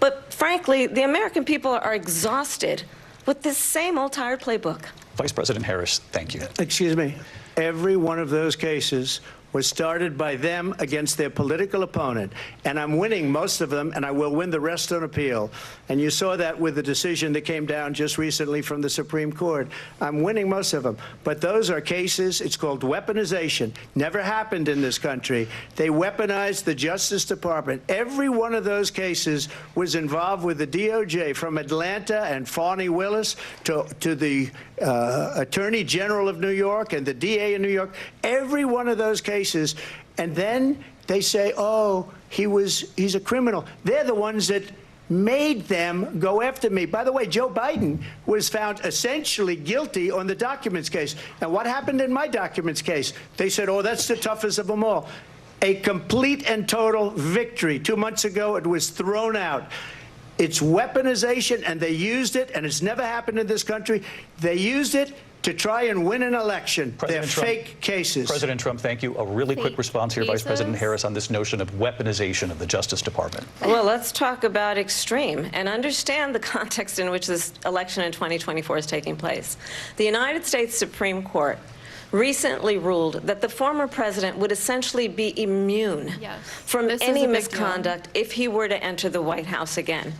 But frankly, the American people are exhausted with this same old tired playbook. Vice President Harris, thank you. Excuse me. Every one of those cases was started by them against their political opponent. And I'm winning most of them, and I will win the rest on appeal. And you saw that with the decision that came down just recently from the Supreme Court. I'm winning most of them. But those are cases, it's called weaponization. Never happened in this country. They weaponized the Justice Department. Every one of those cases was involved with the DOJ, from Atlanta and Fani Willis to the Attorney General of New York and the DA in New York. Every one of those cases. And then they say, oh, he's a criminal. They're the ones that made them go after me. By the way, Joe Biden was found essentially guilty on the documents case. And what happened in my documents case? They said, oh, that's the toughest of them all. A complete and total victory. 2 months ago, it was thrown out. It's weaponization, and they used it, and it's never happened in this country. They used it to try and win an election. They're fake cases. President Trump, thank you. A really quick response here, Vice President Harris, on this notion of weaponization of the Justice Department. Well, let's talk about extreme and understand the context in which this election in 2024 is taking place. The United States Supreme Court recently ruled that the former president would essentially be immune from This is any a big misconduct if he were to enter the White House again.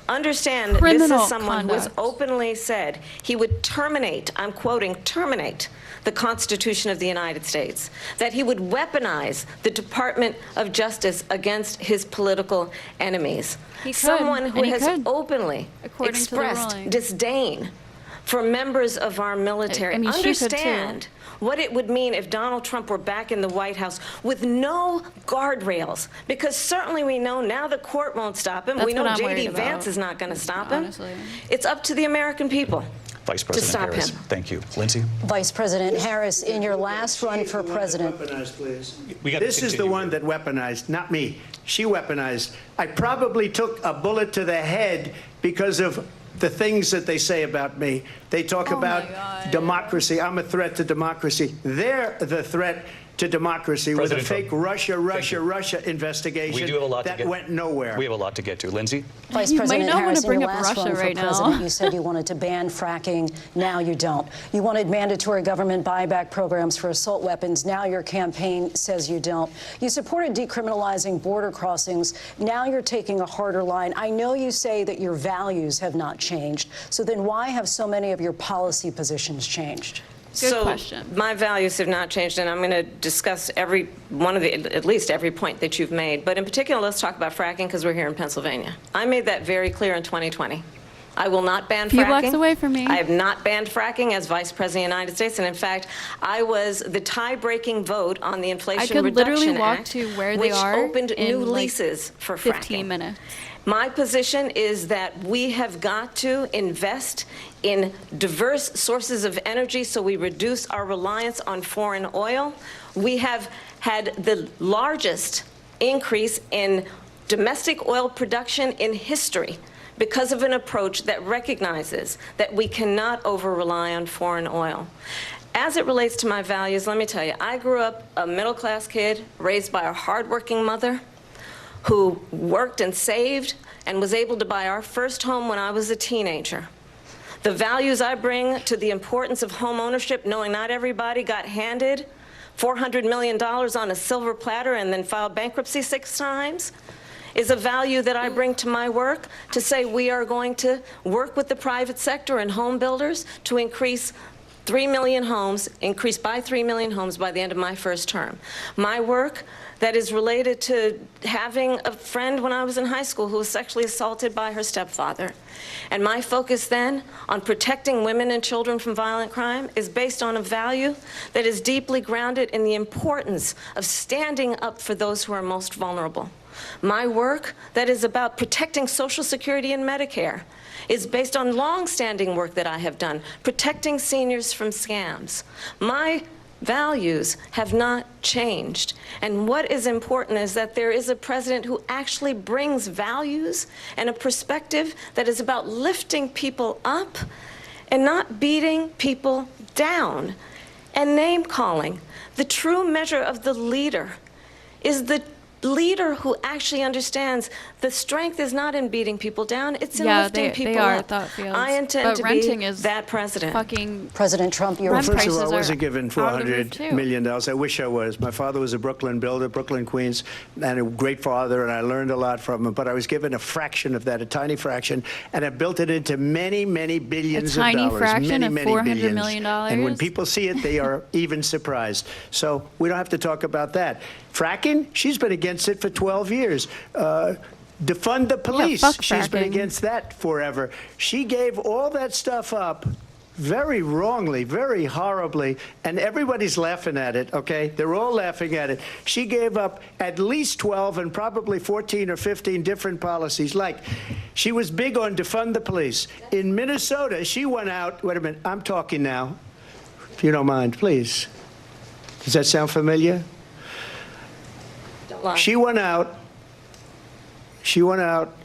Understand, this Criminal is someone who has conduct. openly said he would terminate, I'm quoting, terminate the Constitution of the United States, that he would weaponize the Department of Justice against his political enemies. He could, Someone who and he has could, openly according to the expressed ruling. disdain for members of our military. I mean, she could too. Understand what it would mean if Donald Trump were back in the White House with no guardrails, because certainly we know now the court won't stop him. That's We know what I'm J.D. worried about, Vance is not going to stop him. honestly. It's up to the American people Vice to President stop Harris, him. thank you. Lindsay? Vice President Harris, in your last run for president. Weaponized, please. We gotta This is the continue one here. that weaponized, not me. She weaponized. I probably took a bullet to the head because of the things that they say about me. They talk about democracy. I'm a threat to democracy. They're the threat to democracy with a President fake Trump. Russia investigation We do have a lot that to get. went nowhere. We have a lot to get to. Lindsay? Vice You might President not wanna Harris, in bring your up last Russia run for right now. president, you said you wanted to ban fracking. Now you don't. You wanted mandatory government buyback programs for assault weapons. Now your campaign says you don't. You supported decriminalizing border crossings. Now you're taking a harder line. I know you say that your values have not changed. So then why have so many of your policy positions changed? Good question. My values have not changed, and I'm going to discuss every one of at least every point that you've made. But in particular, let's talk about fracking, because we're here in Pennsylvania. I made that very clear in 2020. I will not ban fracking. Few blocks away from me. I have not banned fracking as Vice President of the United States, and in fact, I was the tie-breaking vote on the Inflation I could Reduction literally walk Act, to where which they are opened in new like leases for 15 fracking. minutes. My position is that we have got to invest in diverse sources of energy so we reduce our reliance on foreign oil. We have had the largest increase in domestic oil production in history because of an approach that recognizes that we cannot over-rely on foreign oil. As it relates to my values, let me tell you, I grew up a middle-class kid raised by a hardworking mother who worked and saved and was able to buy our first home when I was a teenager. The values I bring to the importance of home ownership, knowing not everybody got handed $400 million on a silver platter and then filed bankruptcy 6 times, is a value that I bring to my work to say we are going to work with the private sector and home builders to increase 3 million homes, increase by 3 million homes by the end of my first term. My work that is related to having a friend when I was in high school who was sexually assaulted by her stepfather. And my focus then on protecting women and children from violent crime is based on a value that is deeply grounded in the importance of standing up for those who are most vulnerable. My work that is about protecting Social Security and Medicare is based on long-standing work that I have done, protecting seniors from scams. My values have not changed. And what is important is that there is a president who actually brings values and a perspective that is about lifting people up and not beating people down and name-calling. The true measure of the leader is the leader who actually understands the strength is not in beating people down, it's in lifting people they are up. thought fields. I intend But to renting be is that president. Fucking President Trump, you're Rent First of prices all, I are wasn't given out of the roof, $400 too. million. I wish I was. My father was a Brooklyn builder, Brooklyn, Queens, and a great father, and I learned a lot from him. But I was given a fraction of that, a tiny fraction, and I built it into many, many billions of tiny dollars. fraction many, of many $400 billions. million? And when people see it, they are even surprised. So we don't have to talk about that. Fracking, she's been against it for 12 years. Defund the police. fuck She's been fracking. against that forever. She gave all that stuff up very wrongly, very horribly, and everybody's laughing at it, okay? They're all laughing at it. She gave up at least 12 and probably 14 or 15 different policies. Like, she was big on defund the police. In Minnesota, she went out, wait a minute, I'm talking now, if you don't mind, please. Does that sound familiar? Don't lie. She went out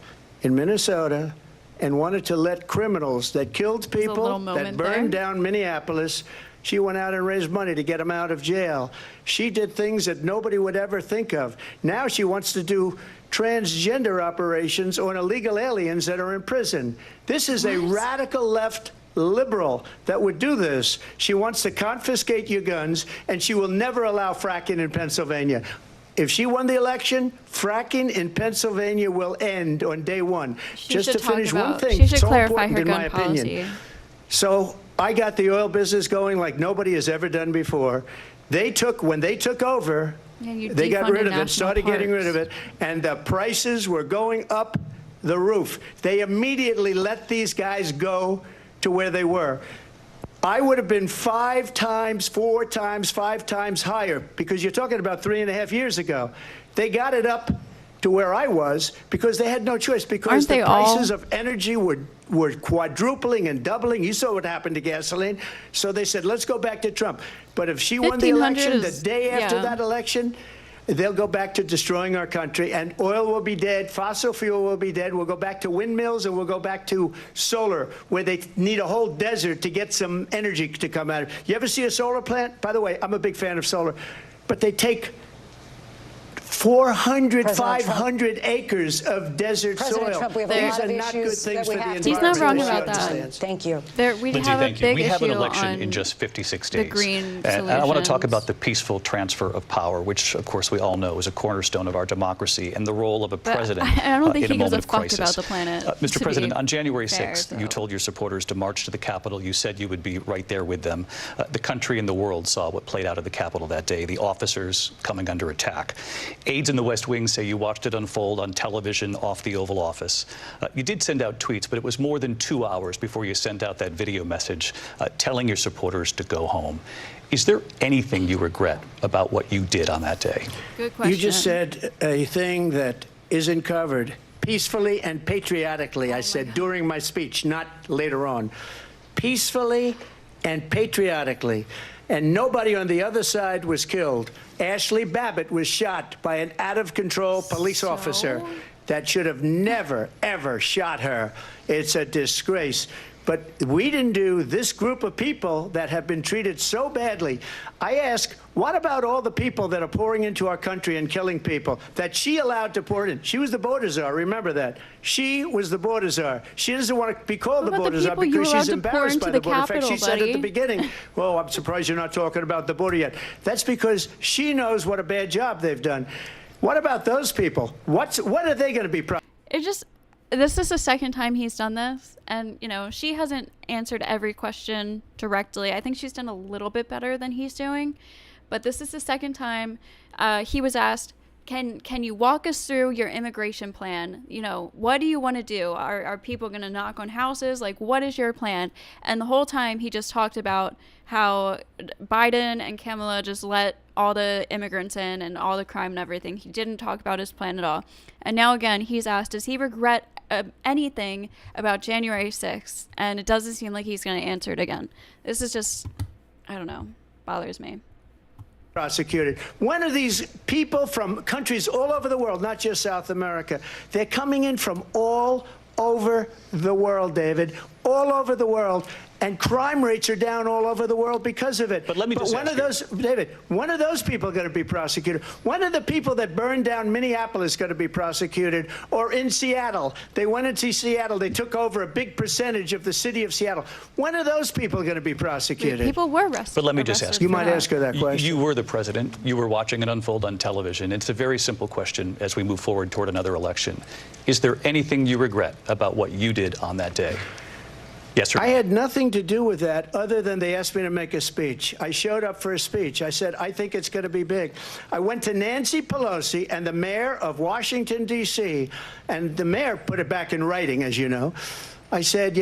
in Minnesota and wanted to let criminals that killed people, little that moment burned there. down Minneapolis, she went out and raised money to get them out of jail. She did things that nobody would ever think of. Now she wants to do transgender operations on illegal aliens that are in prison. This is a radical left liberal that would do this. She wants to confiscate your guns, and she will never allow fracking in Pennsylvania. If she won the election, fracking in Pennsylvania will end on day one. Just to finish one thing, she should so clarify important her in my gun opinion. policy. So I got the oil business going like nobody has ever done before. When they took over, they got rid of it, started getting rid of it, and the prices were going up the roof. They immediately let these guys go to where they were. I would have been 5 times, 4 times, 5 times higher, because you're talking about 3.5 years ago. They got it up to where I was because they had no choice, because the prices of energy were quadrupling and doubling. You saw what happened to gasoline. So they said, let's go back to Trump. But if she won the election, the day after that election, they'll go back to destroying our country, and oil will be dead, fossil fuel will be dead. We'll go back to windmills, and we'll go back to solar, where they need a whole desert to get some energy to come out of. You ever see a solar plant? By the way, I'm a big fan of solar, but they take 400, 500 acres of desert President soil. Trump, we have a These lot are of not good issues things that for we the have environment. He's not wrong about that. Thank you. We Lindsay, have a thank you. big We have an issue election on in just 56 the days. green And I want to talk solutions. about the peaceful transfer of power, which, of course, we all know is a cornerstone of our democracy, and the role of a president I don't think in a he gives moment a of fuck crisis. about the planet. Mr. President, on January fair, 6th, you told your supporters to march to the Capitol. You said you would be right there with them. The country and the world saw what played out at the Capitol that day, the officers coming under attack. Aides in the West Wing say you watched it unfold on television off the Oval Office. You did send out tweets, but it was more than 2 hours before you sent out that video message telling your supporters to go home. Is there anything you regret about what you did on that day? Good question. You just said a thing that isn't covered. Peacefully and patriotically, I said during my speech, not later on. Peacefully and patriotically. And nobody on the other side was killed. Ashley Babbitt was shot by an out-of-control police officer that should have never, ever shot her. It's a disgrace. But we didn't do this group of people that have been treated so badly. I ask, what about all the people that are pouring into our country and killing people that she allowed to pour in? She was the border czar, remember that. She was the border czar. She doesn't want to be called the border czar because she's embarrassed by the border. In fact, she said at the beginning, well, I'm surprised you're not talking about the border yet. That's because she knows what a bad job they've done. What about those people? What are they going to be proud? This is the second time he's done this, and she hasn't answered every question directly. I think she's done a little bit better than he's doing, but this is the second time he was asked, can you walk us through your immigration plan? What do you want to do? Are people going to knock on houses? Like, what is your plan? And the whole time he just talked about how Biden and Kamala just let all the immigrants in and all the crime and everything. He didn't talk about his plan at all. And now again, he's asked, does he regret anything about January 6th? And it doesn't seem like he's going to answer it again. This is just, I don't know, bothers me. Prosecuted. When are these people from countries all over the world, not just South America? They're coming in from all over the world, David, all over the world. And crime rates are down all over the world because of it. But let me just ask you, David, when are those people going to be prosecuted? When are the people that burned down Minneapolis going to be prosecuted? Or in Seattle? They went into Seattle. They took over a big percentage of the city of Seattle. When are those people going to be prosecuted? People were arrested. But let me just ask you. You might ask her that question. You were the president. You were watching it unfold on television. It's a very simple question as we move forward toward another election. Is there anything you regret about what you did on that day? Yes, sir. I had nothing to do with that other than they asked me to make a speech. I showed up for a speech. I said, I think it's going to be big. I went to Nancy Pelosi and the mayor of Washington, D.C., and the mayor put it back in writing, as you know. I said,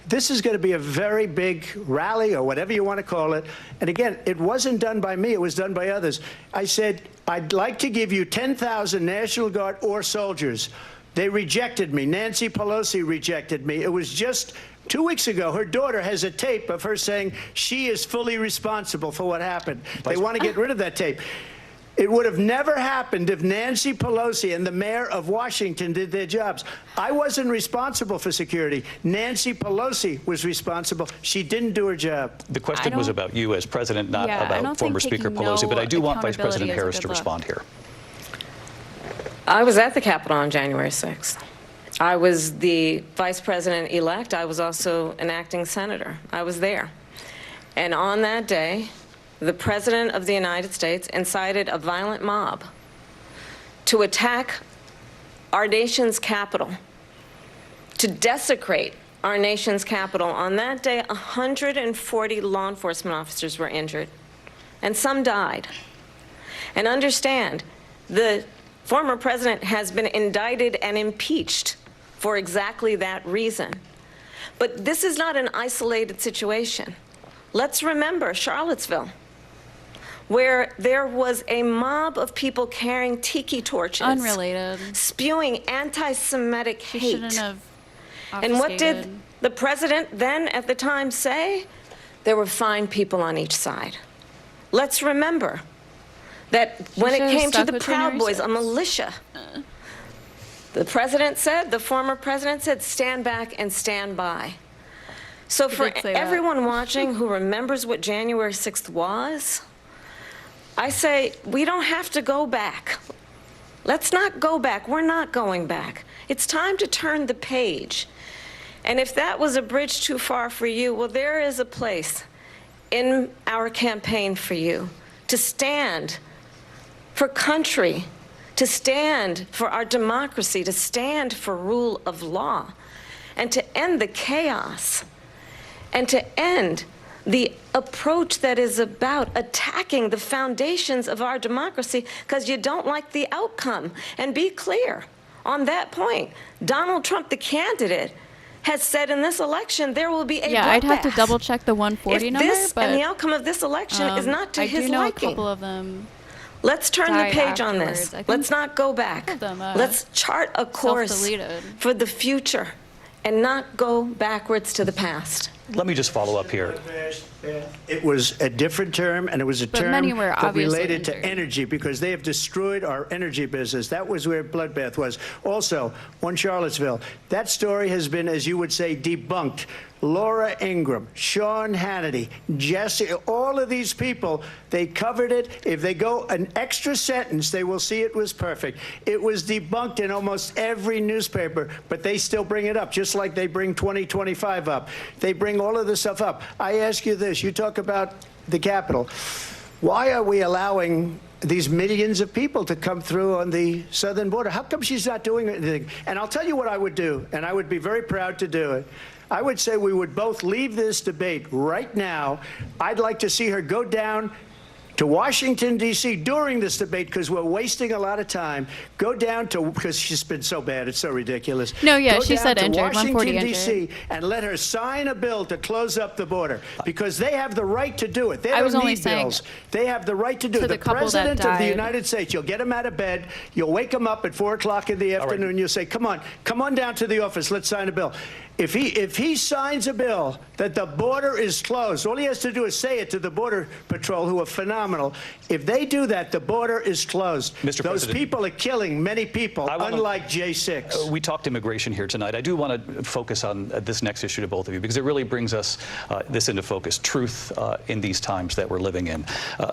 this is going to be a very big rally or whatever you want to call it. And again, it wasn't done by me. It was done by others. I said, I'd like to give you 10,000 National Guard or soldiers. They rejected me. Nancy Pelosi rejected me. It was just 2 weeks ago. Her daughter has a tape of her saying she is fully responsible for what happened. They want to get rid of that tape. It would have never happened if Nancy Pelosi and the mayor of Washington did their jobs. I wasn't responsible for security. Nancy Pelosi was responsible. She didn't do her job. The question was about you as president, not about former Speaker Pelosi. But I do want Vice President Harris to respond here. I was at the Capitol on January 6th. I was the vice president-elect. I was also an acting senator. I was there. And on that day, the President of the United States incited a violent mob to attack our nation's capital, to desecrate our nation's capital. On that day, 140 law enforcement officers were injured, and some died. And understand, the former president has been indicted and impeached for exactly that reason. But this is not an isolated situation. Let's remember Charlottesville, where there was a mob of people carrying tiki torches. Unrelated. Spewing anti-Semitic hate. She shouldn't have And what did obfuscated. the president then at the time say? There were fine people on each side. Let's remember that when it should've came to stuck the with Proud Boys, a January 6th. militia, the president said, the former president said, stand back and stand by. So for did say that. everyone watching who remembers what January 6th was, I say we don't have to go back. Let's not go back. We're not going back. It's time to turn the page. And if that was a bridge too far for you, well, there is a place in our campaign for you to stand for country, to stand for our democracy, to stand for rule of law, and to end the chaos, and to end the approach that is about attacking the foundations of our democracy because you don't like the outcome. And be clear on that point. Donald Trump, the candidate, has said in this election there will be a Yeah, I'd have to bloodbath. double check the 140 If number, this but and the outcome of this election is not to I his do know liking. a couple of them. Let's turn the died page on afterwards. this. I think Let's not go back. of them, Let's chart a course self-deleted. for the future and not go backwards to the past. Let me just follow up here. It was a different term, and it was a But term many were that obviously related to injured. energy because they have destroyed our energy business. That was where bloodbath was. Also, on Charlottesville, that story has been, as you would say, debunked. Laura Ingraham, Sean Hannity, Jesse, all of these people, they covered it. If they go an extra sentence, they will see it was perfect. It was debunked in almost every newspaper, but they still bring it up, just like they bring 2025 up. They bring all of this stuff up. I ask you this. You talk about the Capitol. Why are we allowing these millions of people to come through on the southern border? How come she's not doing anything? And I'll tell you what I would do, and I would be very proud to do it. I would say we would both leave this debate right now. I'd like to see her go down to Washington, D.C. during this debate because we're wasting a lot of time. Go down to, because she's been so bad, it's so ridiculous. No, yeah, Go she down said to injured, 140 Washington, D.C. injured. and let her sign a bill to close up the border because they have the right to do it. They I don't was only need saying bills. They have the right to do it. to the couple that President of the died. United States, you'll get him out of bed, you'll wake him up at 4 o'clock in the afternoon, you'll say, come on down to the office, let's sign a bill. If he signs a bill that the border is closed, all he has to do is say it to the Border Patrol, who are phenomenal. If they do that, the border is closed. Mr. Those President, people are killing many people, unlike J6. We talked immigration here tonight. I do want to focus on this next issue to both of you because it really brings us this into focus, truth in these times that we're living in.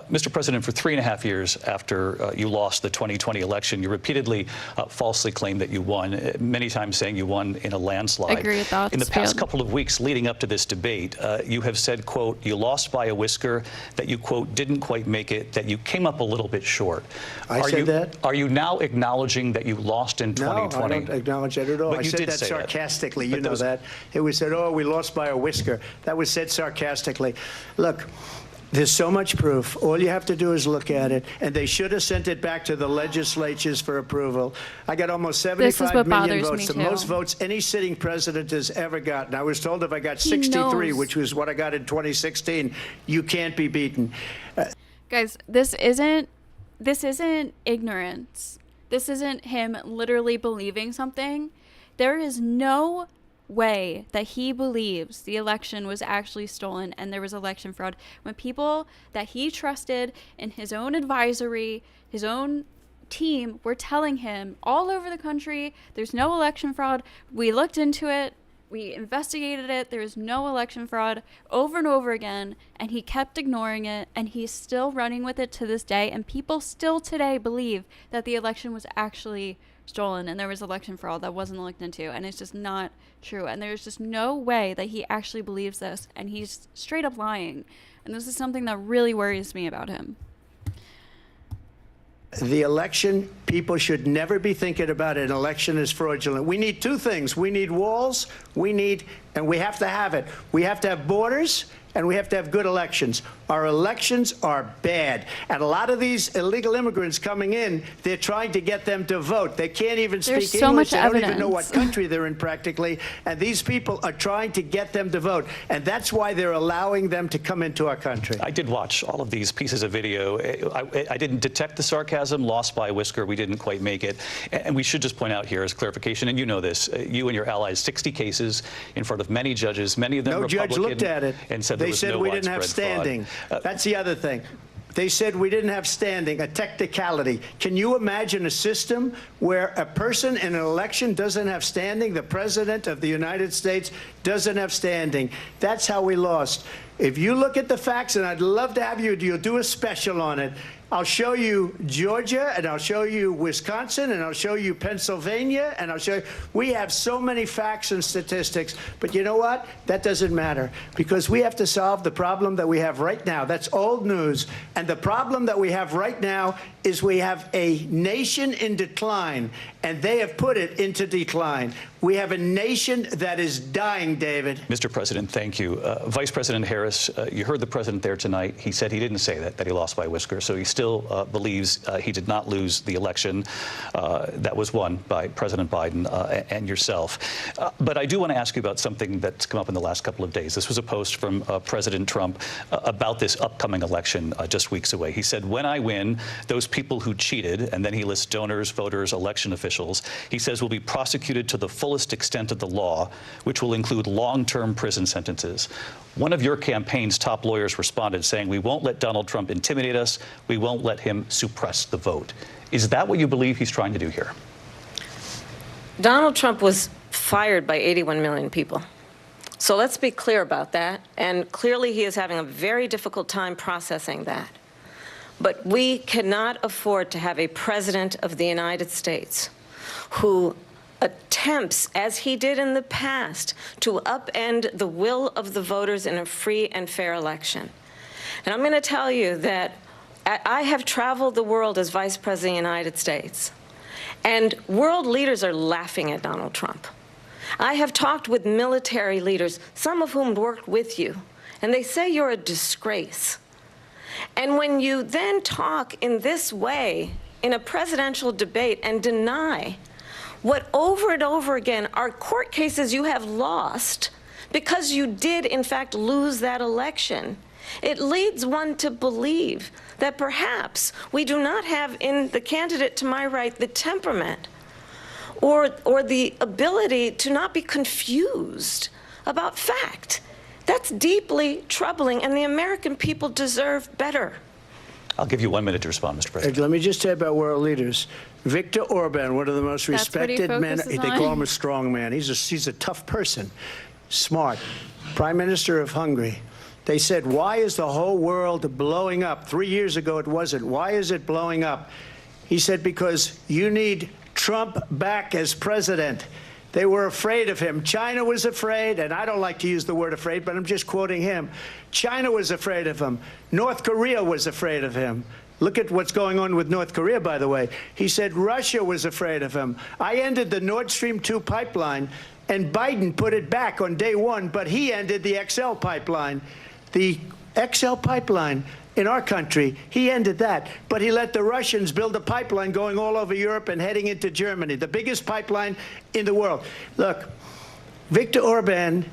Mr. President, for 3.5 years after you lost the 2020 election, you repeatedly falsely claimed that you won, many times saying you won in a landslide. Agree with that. In the past couple of weeks leading up to this debate, you have said, quote, you lost by a whisker, that you, quote, didn't quite make it, that you came up a little bit short. I said that? Are you now acknowledging that you lost in 2020? No, I don't acknowledge that at all. But I you said did that say that. sarcastically. But You know those- that. It was said, oh, we lost by a whisker. That was said sarcastically. Look, there's so much proof. All you have to do is look at it. And they should have sent it back to the legislatures for approval. I got almost This is 75 what million bothers votes, me, the too. most votes any sitting president has ever gotten. I was told if I got He 63, knows. which was what I got in 2016, you can't be beaten. Guys, this isn't ignorance. This isn't him literally believing something. There is no way that he believes the election was actually stolen and there was election fraud when people that he trusted in his own advisory, his own team were telling him all over the country there's no election fraud. We looked into it. We investigated it. There is no election fraud over and over again. And he kept ignoring it. And he's still running with it to this day. And people still today believe that the election was actually stolen and there was election fraud that wasn't looked into, and it's just not true. And there's just no way that he actually believes this, and he's straight up lying. And this is something that really worries me about him. The election, people should never be thinking about an election as fraudulent. We need two things. We need walls, and we have to have it. We have to have borders, and we have to have good elections. Our elections are bad. And a lot of these illegal immigrants coming in, they're trying to get them to vote. They can't even speak There's English. so much they don't evidence. even know what country they're in practically. And these people are trying to get them to vote. And that's why they're allowing them to come into our country. I did watch all of these pieces of video. I didn't detect the sarcasm, lost by a whisker. We didn't quite make it. And we should just point out here as clarification, and you know this, you and your allies, 60 cases in front of many judges, many of them No Republican. judge looked at it. And said they there was said no we didn't have widespread standing. fraud. That's the other thing. They said we didn't have standing, a technicality. Can you imagine a system where a person in an election doesn't have standing? The President of the United States doesn't have standing. That's how we lost. If you look at the facts, and I'd love to have you'll do a special on it, I'll show you Georgia, and I'll show you Wisconsin, and I'll show you Pennsylvania, and I'll show you. We have so many facts and statistics, but you know what? That doesn't matter, because we have to solve the problem that we have right now. That's old news. And the problem that we have right now is we have a nation in decline, and they have put it into decline. We have a nation that is dying, David. Mr. President, thank you. Vice President Harris, you heard the president there tonight. He said he didn't say that he lost by a whisker. So he still believes he did not lose the election that was won by President Biden and yourself. But I do want to ask you about something that's come up in the last couple of days. This was a post from President Trump about this upcoming election just weeks away. He said, when I win, those people who cheated, and then he lists donors, voters, election officials, he says will be prosecuted to the fullest extent of the law, which will include long-term prison sentences. One of your campaign's top lawyers responded saying, we won't let Donald Trump intimidate us. We won't let him suppress the vote. Is that what you believe he's trying to do here? Donald Trump was fired by 81 million people. So let's be clear about that. And clearly he is having a very difficult time processing that. But we cannot afford to have a president of the United States who attempts, as he did in the past, to upend the will of the voters in a free and fair election. And I'm going to tell you that I have traveled the world as Vice President of the United States, and world leaders are laughing at Donald Trump. I have talked with military leaders, some of whom worked with you, and they say you're a disgrace. And when you then talk in this way in a presidential debate and deny what over and over again are court cases you have lost because you did, in fact, lose that election, it leads one to believe that perhaps we do not have in the candidate to my right the temperament or the ability to not be confused about fact. That's deeply troubling, and the American people deserve better. I'll give you 1 minute to respond, Mr. President. Let me just tell you about world leaders. Viktor Orban, one of the most That's what he respected men. focuses They on. call him a strong man. He's a tough person, smart. Prime Minister of Hungary. They said, why is the whole world blowing up? 3 years ago it wasn't. Why is it blowing up? He said, because you need Trump back as president. They were afraid of him. China was afraid, and I don't like to use the word afraid, but I'm just quoting him. China was afraid of him. North Korea was afraid of him. Look at what's going on with North Korea, by the way. He said Russia was afraid of him. I ended the Nord Stream 2 pipeline, and Biden put it back on day one, but he ended the XL pipeline. The XL pipeline in our country, he ended that. But he let the Russians build a pipeline going all over Europe and heading into Germany, the biggest pipeline in the world. Look, Viktor Orban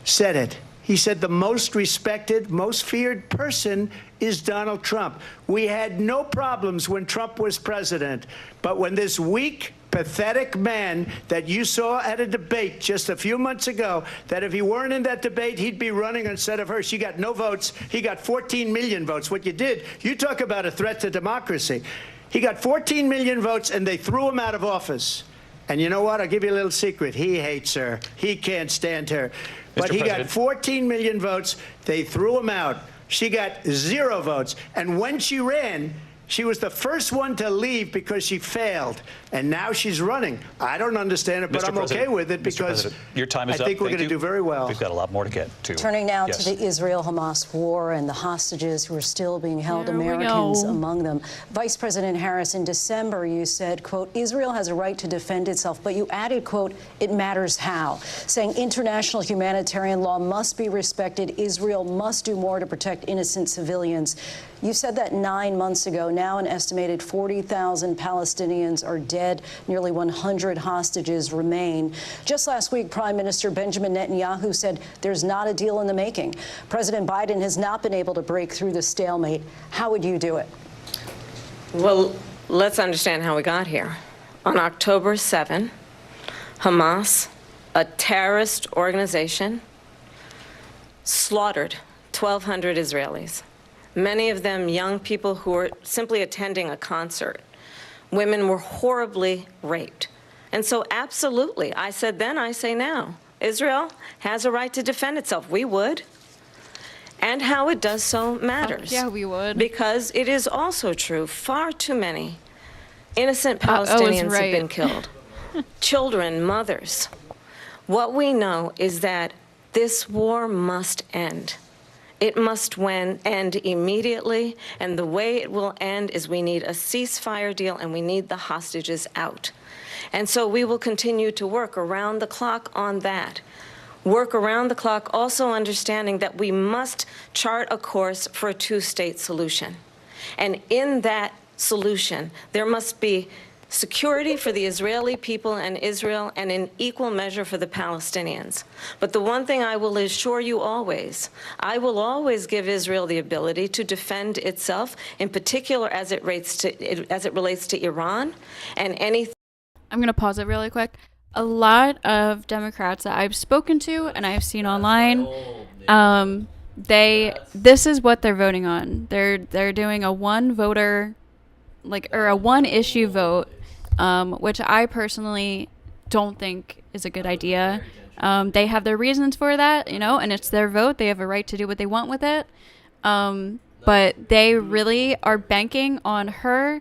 said it. He said the most respected, most feared person is Donald Trump. We had no problems when Trump was president, but when this weak, pathetic man that you saw at a debate just a few months ago, that if he weren't in that debate, he'd be running instead of her. She got no votes. He got 14 million votes. What you did, you talk about a threat to democracy. He got 14 million votes, and they threw him out of office. And you know what? I'll give you a little secret. He hates her. He can't stand her. But he got 14 million votes. They threw him out. She got 0 votes. And when she ran, She was the first one to leave because she failed, and now she's running. I don't understand it, but I'm okay with it because your time is I think up. we're going to do very well. We've got a lot more to get to. Turning now Yes. to the Israel-Hamas war and the hostages who are still being held, Here we Americans go. among them. Vice President Harris, in December, you said, quote, Israel has a right to defend itself, but you added, quote, it matters how, saying international humanitarian law must be respected. Israel must do more to protect innocent civilians. You said that 9 months ago. Now an estimated 40,000 Palestinians are dead. Nearly 100 hostages remain. Just last week, Prime Minister Benjamin Netanyahu said there's not a deal in the making. President Biden has not been able to break through the stalemate. How would you do it? Well, let's understand how we got here. On October 7, Hamas, a terrorist organization, slaughtered 1,200 Israelis. Many of them young people who were simply attending a concert. Women were horribly raped. And so absolutely, I said then, I say now, Israel has a right to defend itself. We would. And how it does so matters. Yeah, we would. Because it is also true, far too many innocent I was Palestinians right. have been killed. Children, mothers. What we know is that this war must end. It must end immediately, and the way it will end is we need a ceasefire deal and we need the hostages out. And so we will continue to work around the clock on that. Work around the clock, also understanding that we must chart a course for a two-state solution. And in that solution, there must be security for the Israeli people and Israel, and in equal measure for the Palestinians. But the one thing I will assure you always, I will always give Israel the ability to defend itself, in particular as it relates to Iran and any. I'm going to pause it really quick. A lot of Democrats that I've spoken to and I've seen online, this is what they're voting on. They're doing a one voter, or a one issue vote, which I personally don't think is a good idea. They have their reasons for that, and it's their vote. They have a right to do what they want with it. But they really are banking on her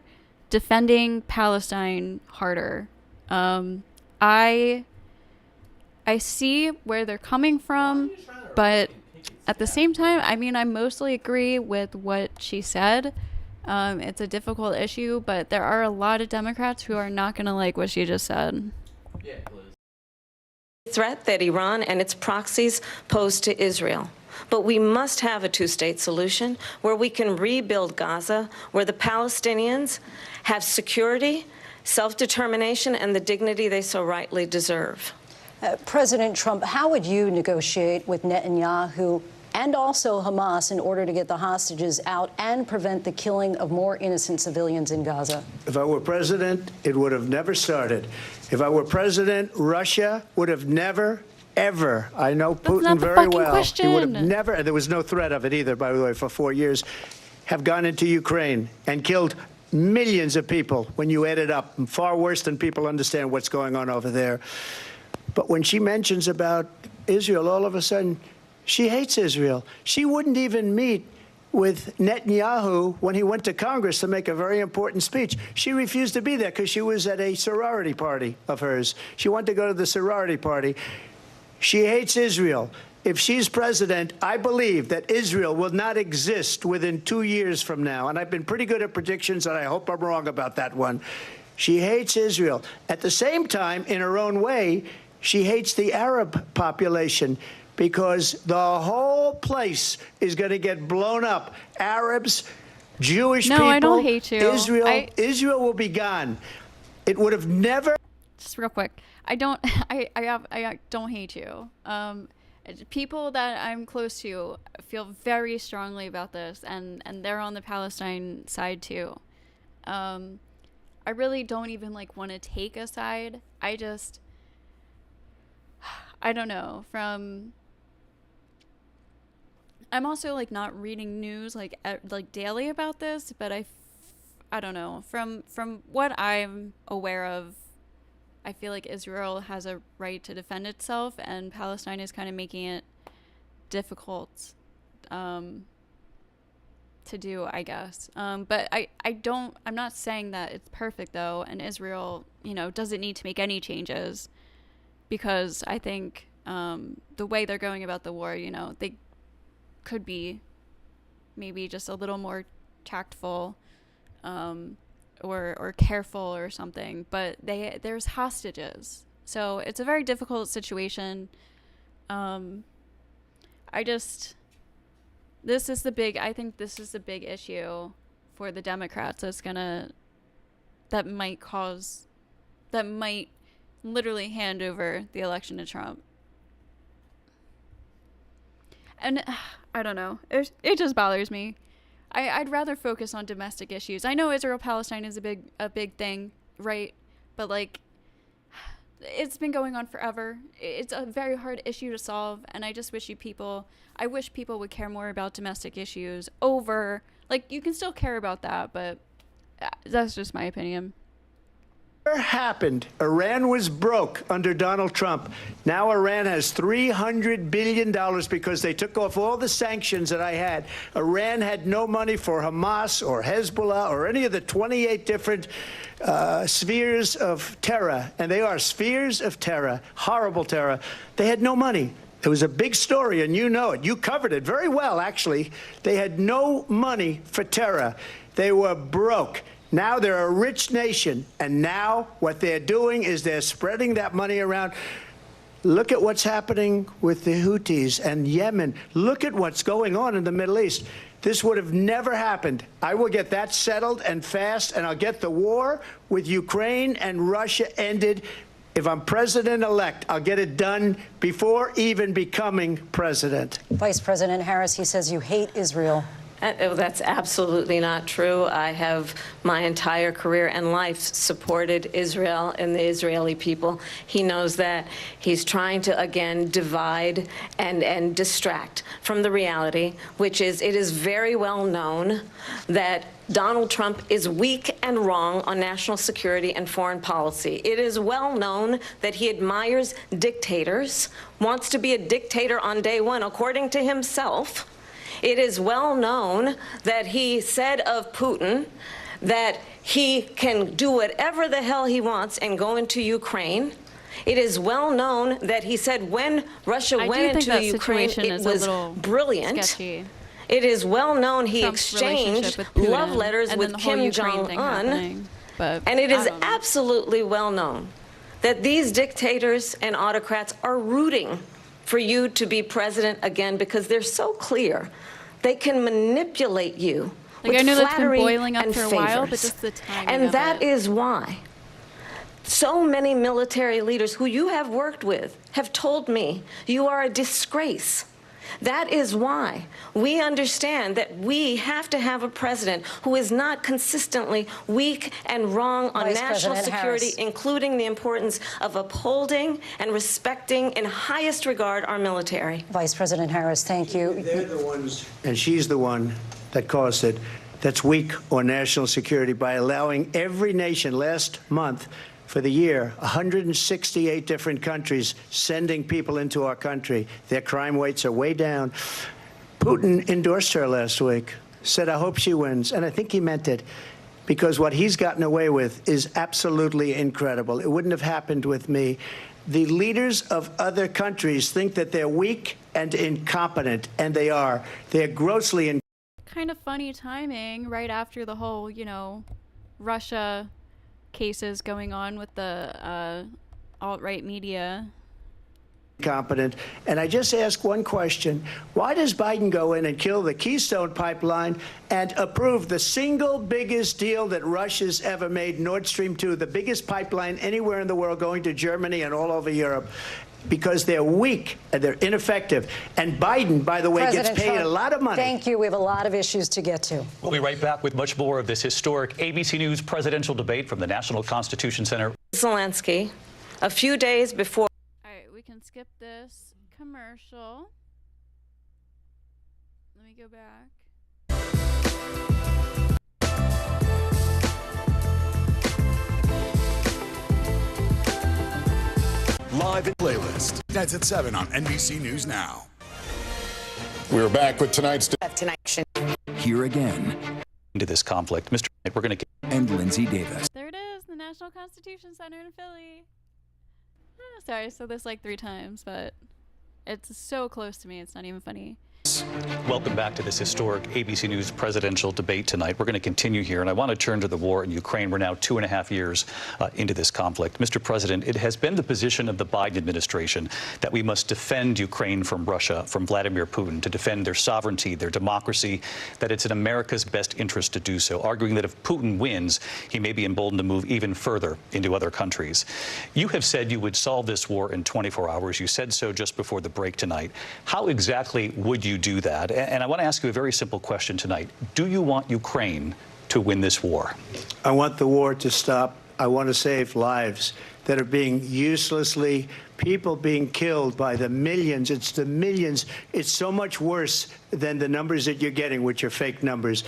defending Palestine harder. I see where they're coming from, but at the same time, I mostly agree with what she said. It's a difficult issue, but there are a lot of Democrats who are not going to like what she just said. Threat that Iran and its proxies pose to Israel. But we must have a two-state solution where we can rebuild Gaza, where the Palestinians have security, self-determination, and the dignity they so rightly deserve. President Trump, how would you negotiate with Netanyahu and also Hamas in order to get the hostages out and prevent the killing of more innocent civilians in Gaza? If I were president, it would have never started. If I were president, Russia would have never, ever, I know Putin very well, he would have never, and there was no threat of it either, by the way, for 4 years, have gone into Ukraine and killed millions of people when you add it up, far worse than people understand what's going on over there. But when she mentions about Israel, all of a sudden, she hates Israel. She wouldn't even meet with Netanyahu when he went to Congress to make a very important speech. She refused to be there because she was at a sorority party of hers. She wanted to go to the sorority party. She hates Israel. If she's president, I believe that Israel will not exist within 2 years from now. And I've been pretty good at predictions, and I hope I'm wrong about that one. She hates Israel. At the same time, in her own way, she hates the Arab population, because the whole place is going to get blown up. Arabs, Jewish people. No, I don't hate you. Israel will be gone. It would have never. Just real quick, I don't hate you. People that I'm close to feel very strongly about this, and they're on the Palestine side too. I really don't even want to take a side. I don't know. I'm also not reading news daily about this, but I don't know. From what I'm aware of, I feel like Israel has a right to defend itself, and Palestine is kind of making it difficult. to do, I guess. But I'm not saying that it's perfect though, and Israel, doesn't need to make any changes, because I think the way they're going about the war, they could be maybe just a little more tactful, or careful or something. But there's hostages, so it's a very difficult situation. This is the big issue for the Democrats. That might literally hand over the election to Trump. And I don't know. It just bothers me. I'd rather focus on domestic issues. I know Israel-Palestine is a big thing, right? But it's been going on forever. It's a very hard issue to solve, and I just wish people would care more about domestic issues over, you can still care about that, but that's just my opinion. Never happened. Iran was broke under Donald Trump. Now Iran has $300 billion because they took off all the sanctions that I had. Iran had no money for Hamas or Hezbollah or any of the 28 different spheres of terror. And they are spheres of terror, horrible terror. They had no money. It was a big story, and you know it. You covered it very well, actually. They had no money for terror. They were broke. Now they're a rich nation, and now what they're doing is they're spreading that money around. Look at what's happening with the Houthis and Yemen. Look at what's going on in the Middle East. This would have never happened. I will get that settled and fast, and I'll get the war with Ukraine and Russia ended. If I'm president-elect, I'll get it done before even becoming president. Vice President Harris, he says you hate Israel. That's absolutely not true. I have my entire career and life supported Israel and the Israeli people. He knows that. He's trying to, again, divide and distract from the reality, which is it is very well known that Donald Trump is weak and wrong on national security and foreign policy. It is well known that he admires dictators, wants to be a dictator on day one, according to himself. It is well known that he said of Putin that he can do whatever the hell he wants and go into Ukraine. It is well known that he said when Russia went into Ukraine, it was brilliant. Sketchy. It is well known he Trump's exchanged Putin, love letters with Kim Jong-un. And it is absolutely well known that these dictators and autocrats are rooting for you to be president again because they're so clear. They can manipulate you with I know that's been flattery boiling up and for a favors. while, but just the timing and of that it. is why so many military leaders who you have worked with have told me you are a disgrace. That is why we understand that we have to have a president who is not consistently weak and wrong on Vice national President security, Harris. including the importance of upholding and respecting in highest regard our military. Vice President Harris, thank you. They're the ones, and she's the one that caused it, that's weak on national security by allowing every nation last month for the year, 168 different countries sending people into our country. Their crime rates are way down. Putin endorsed her last week, said, I hope she wins. And I think he meant it, because what he's gotten away with is absolutely incredible. It wouldn't have happened with me. The leaders of other countries think that they're weak and incompetent, and they are. They're grossly incompetent. Kind of funny timing right after the whole, Russia cases going on with the alt-right media. Competent. And I just ask one question. Why does Biden go in and kill the Keystone Pipeline and approve the single biggest deal that Russia's ever made, Nord Stream 2, the biggest pipeline anywhere in the world going to Germany and all over Europe? Because they're weak and they're ineffective. And Biden, by the way, President gets paid Trump, a lot of money. Thank you. We have a lot of issues to get to. We'll be right back with much more of this historic ABC News presidential debate from the National Constitution Center. Zelensky, a few days before. All right, we can skip this commercial. Let me go back. Live and playlist. That's at 7 on NBC News Now. We're back with tonight's. Tonight. Here again. Into this conflict. Mr. Knight, we're going to get... And Lindsay Davis. There it is, the National Constitution Center in Philly. Sorry, I said this like 3 times, but it's so close to me, it's not even funny. Welcome back to this historic ABC News presidential debate tonight. We're going to continue here, and I want to turn to the war in Ukraine. We're now 2.5 years into this conflict. Mr. President, it has been the position of the Biden administration that we must defend Ukraine from Russia, from Vladimir Putin, to defend their sovereignty, their democracy, that it's in America's best interest to do so, arguing that if Putin wins, he may be emboldened to move even further into other countries. You have said you would solve this war in 24 hours. You said so just before the break tonight. How exactly would you do that? And I want to ask you a very simple question tonight. Do you want Ukraine to win this war? I want the war to stop. I want to save lives that are being uselessly, people being killed by the millions. It's the millions. It's so much worse than the numbers that you're getting, which are fake numbers.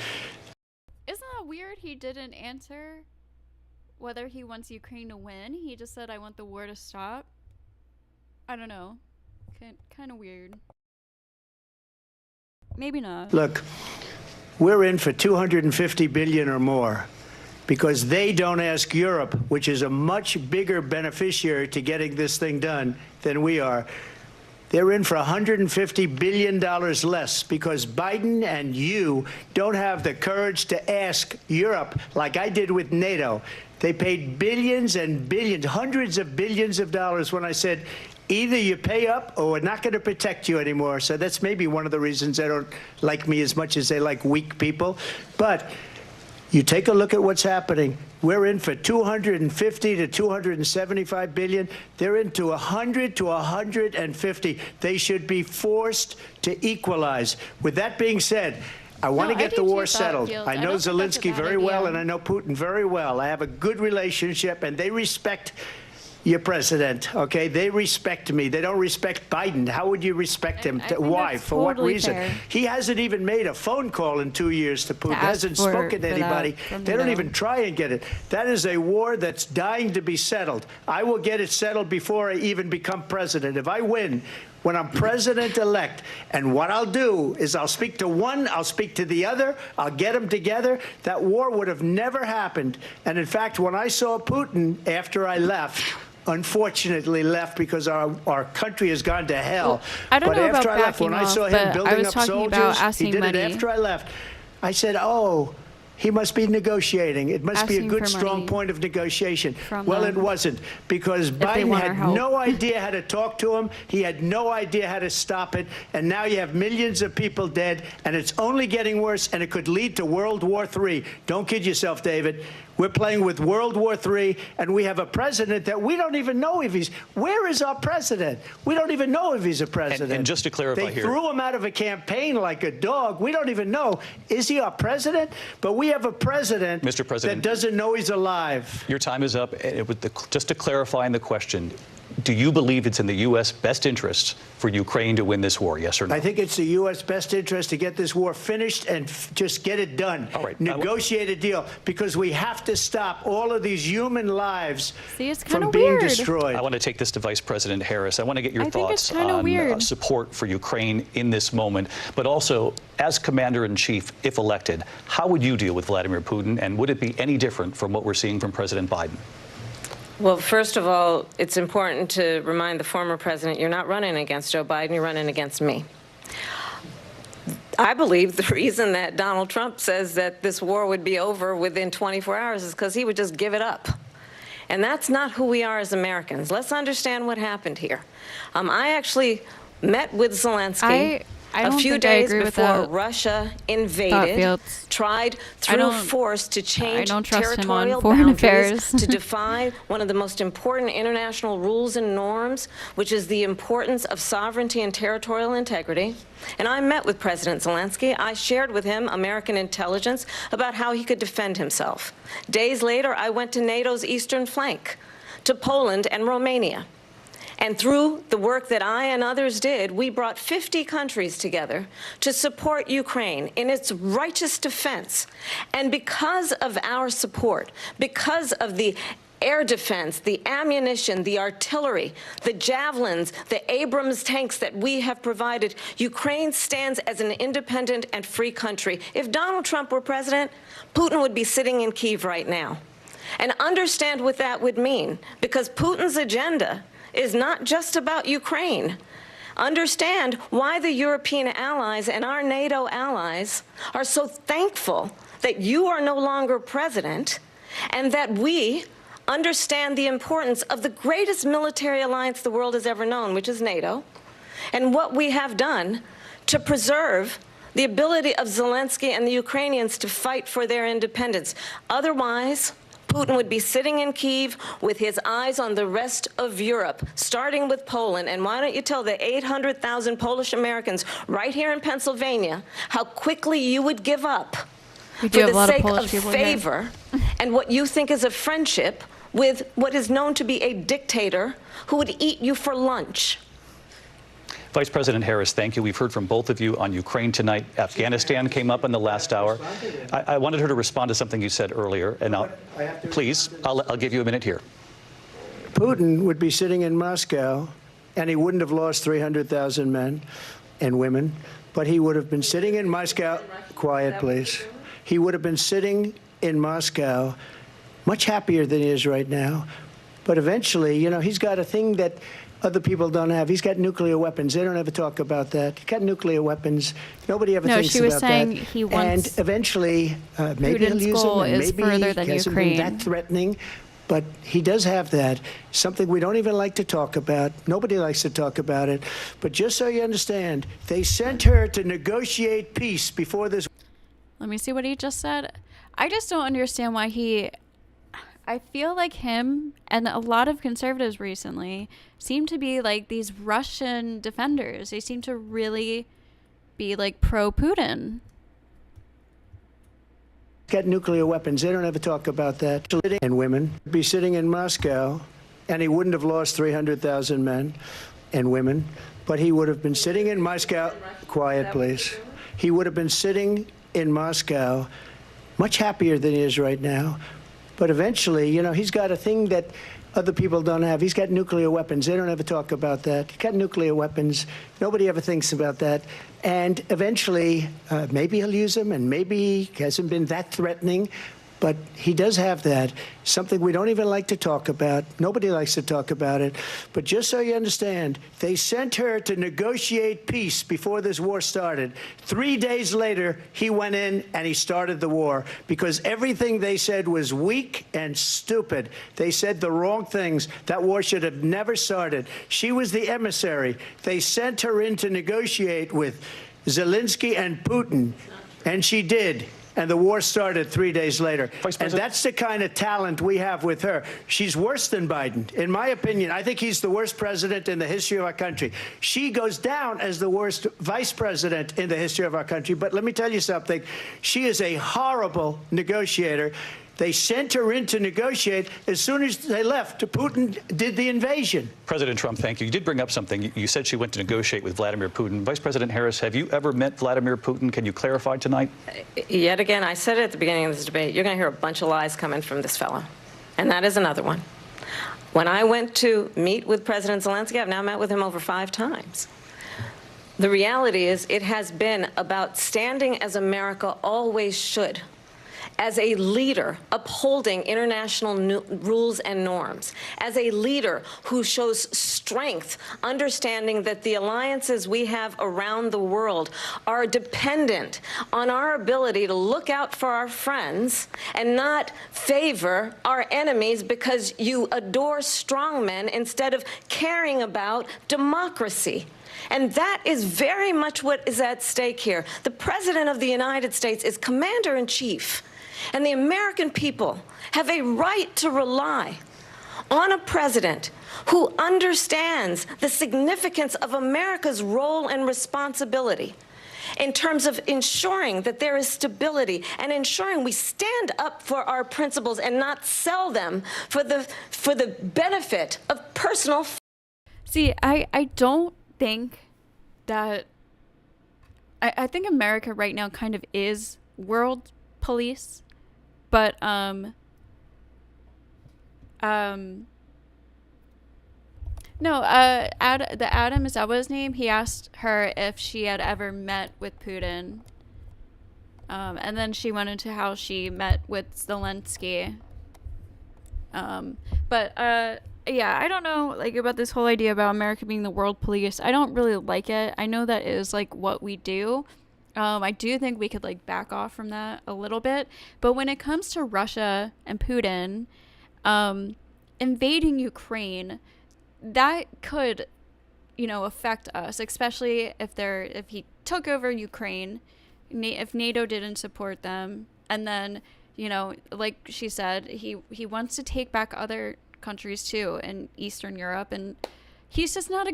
Isn't that weird? He didn't answer whether he wants Ukraine to win. He just said, I want the war to stop. I don't know. Kind of weird. Maybe not. Look, we're in for $250 billion or more because they don't ask Europe, which is a much bigger beneficiary to getting this thing done than we are. They're in for $150 billion less because Biden and you don't have the courage to ask Europe like I did with NATO. They paid billions and billions, hundreds of billions of dollars when I said, either you pay up or we're not going to protect you anymore. So that's maybe one of the reasons they don't like me as much as they like weak people. But you take a look at what's happening. We're in for 250 to 275 billion. They're into 100 to 150. They should be forced to equalize. With that being said, I want to get the war settled. I know Zelensky very well, and I know Putin very well. I have a good relationship, and they respect your president, okay? They respect me. They don't respect Biden. How would you respect him? Why? For what reason? Fair. He hasn't even made a phone call in 2 years to Putin. Hasn't spoken to anybody. They don't even try and get it. That is a war that's dying to be settled. I will get it settled before I even become president. If I win, when I'm president-elect, and what I'll do is I'll speak to one, I'll speak to the other, I'll get them together. That war would have never happened. And in fact, when I saw Putin after I left, unfortunately left because our country has gone to hell. Well, I don't know after about I left, when I saw him building up soldiers, he did it after I left. I said, oh, he must be negotiating. It must be a good, strong point of negotiation. Well, it wasn't, because Biden had no idea how to talk to him. He had no idea how to stop it. And now you have millions of people dead, and it's only getting worse, and it could lead to World War III. Don't kid yourself, David. We're playing with World War III, and we have a president that we don't even know if he's... Where is our president? We don't even know if he's a president. And just to clarify They threw him out of a campaign like a dog. We don't even know. Is he our president? But we have a president, Mr. President, that doesn't know he's alive. Your time is up. Just to clarify in the question, do you believe it's in the U.S. best interest for Ukraine to win this war, yes or no? I think it's the U.S. best interest to get this war finished and just get it done. All right. Negotiate a deal, because we have to stop all of these human lives from being weird. destroyed. I want to take this to Vice President Harris. I want to get your thoughts on support for Ukraine in this moment, but also, as Commander-in-Chief, if elected, how would you deal with Vladimir Putin, and would it be any different from what we're seeing from President Biden? Well, first of all, it's important to remind the former president you're not running against Joe Biden, you're running against me. I believe the reason that Donald Trump says that this war would be over within 24 hours is because he would just give it up. And that's not who we are as Americans. Let's understand what happened here. I actually met with Zelensky a few days before Russia invaded, tried through force to change territorial boundaries, to defy one of the most important international rules and norms, which is the importance of sovereignty and territorial integrity. And I met with President Zelensky. I shared with him American intelligence about how he could defend himself. Days later, I went to NATO's eastern flank, to Poland and Romania. And through the work that I and others did, we brought 50 countries together to support Ukraine in its righteous defense. And because of our support, because of the air defense, the ammunition, the artillery, the javelins, the Abrams tanks that we have provided, Ukraine stands as an independent and free country. If Donald Trump were president, Putin would be sitting in Kyiv right now. And understand what that would mean, because Putin's agenda is not just about Ukraine. Understand why the European allies and our NATO allies are so thankful that you are no longer president, and that we understand the importance of the greatest military alliance the world has ever known, which is NATO, and what we have done to preserve the ability of Zelensky and the Ukrainians to fight for their independence. Otherwise, Putin would be sitting in Kyiv with his eyes on the rest of Europe, starting with Poland. And why don't you tell the 800,000 Polish Americans right here in Pennsylvania how quickly you would give up for the sake of favor and what you think is a friendship with what is known to be a dictator who would eat you for lunch. Vice President Harris, thank you. We've heard from both of you on Ukraine tonight. Afghanistan came up in the last hour. I wanted her to respond to something you said earlier, and I'll give you a minute here. Putin would be sitting in Moscow, and he wouldn't have lost 300,000 men and women, but he would have been sitting in Moscow. Quiet, please. He would have been sitting in Moscow much happier than he is right now. But eventually, you know, he's got a thing that other people don't have. He's got nuclear weapons. They don't ever talk about that. He's got nuclear weapons. Nobody ever thinks about that. No, she was saying he wants. And eventually, maybe he'll use them, and maybe he hasn't been that threatening. But he does have that, something we don't even like to talk about. Nobody likes to talk about it. But just so you understand, they sent her to negotiate peace before this. Let me see what he just said. I just don't understand why I feel like him and a lot of conservatives recently seem to be like these Russian defenders. They seem to really be like pro-Putin. Got nuclear weapons. They don't ever talk about that. And women be sitting in Moscow, and he wouldn't have lost 300,000 men and women, but he would have been sitting in Moscow. Quiet, please. He would have been sitting in Moscow much happier than he is right now. But eventually, you know, he's got a thing that other people don't have. He's got nuclear weapons. They don't ever talk about that. He's got nuclear weapons. Nobody ever thinks about that. And eventually, maybe he'll use them, and maybe he hasn't been that threatening. But he does have that, something we don't even like to talk about. Nobody likes to talk about it. But just so you understand, they sent her to negotiate peace before this war started. 3 days later, he went in and he started the war because everything they said was weak and stupid. They said the wrong things. That war should have never started. She was the emissary. They sent her in to negotiate with Zelensky and Putin, and she did. And the war started 3 days later. And that's the kind of talent we have with her. She's worse than Biden. In my opinion, I think he's the worst president in the history of our country. She goes down as the worst vice president in the history of our country. But let me tell you something. She is a horrible negotiator. They sent her in to negotiate. As soon as they left, Putin did the invasion. President Trump, thank you. You did bring up something. You said she went to negotiate with Vladimir Putin. Vice President Harris, have you ever met Vladimir Putin? Can you clarify tonight? Yet again, I said it at the beginning of this debate, you're going to hear a bunch of lies coming from this fellow. And that is another one. When I went to meet with President Zelensky, I've now met with him over 5 times. The reality is it has been about standing as America always should, as a leader upholding international rules and norms, as a leader who shows strength, understanding that the alliances we have around the world are dependent on our ability to look out for our friends and not favor our enemies because you adore strongmen instead of caring about democracy. And that is very much what is at stake here. The President of the United States is commander-in-chief. And the American people have a right to rely on a president who understands the significance of America's role and responsibility in terms of ensuring that there is stability and ensuring we stand up for our principles and not sell them for the benefit of personal. See, I don't think that I think America right now kind of is world police. But I No, the Adam, is that what his name? He asked her if she had ever met with Putin. And then she went into how she met with Zelensky. Yeah, I don't know, like, about this whole idea about America being the world police. I don't really like it. I know that is, like, what we do. I do think we could, like, back off from that a little bit. But when it comes to Russia and Putin invading Ukraine, that could, affect us, especially if he took over Ukraine, if NATO didn't support them, and then, like she said, he wants to take back other countries too in Eastern Europe, and he's just not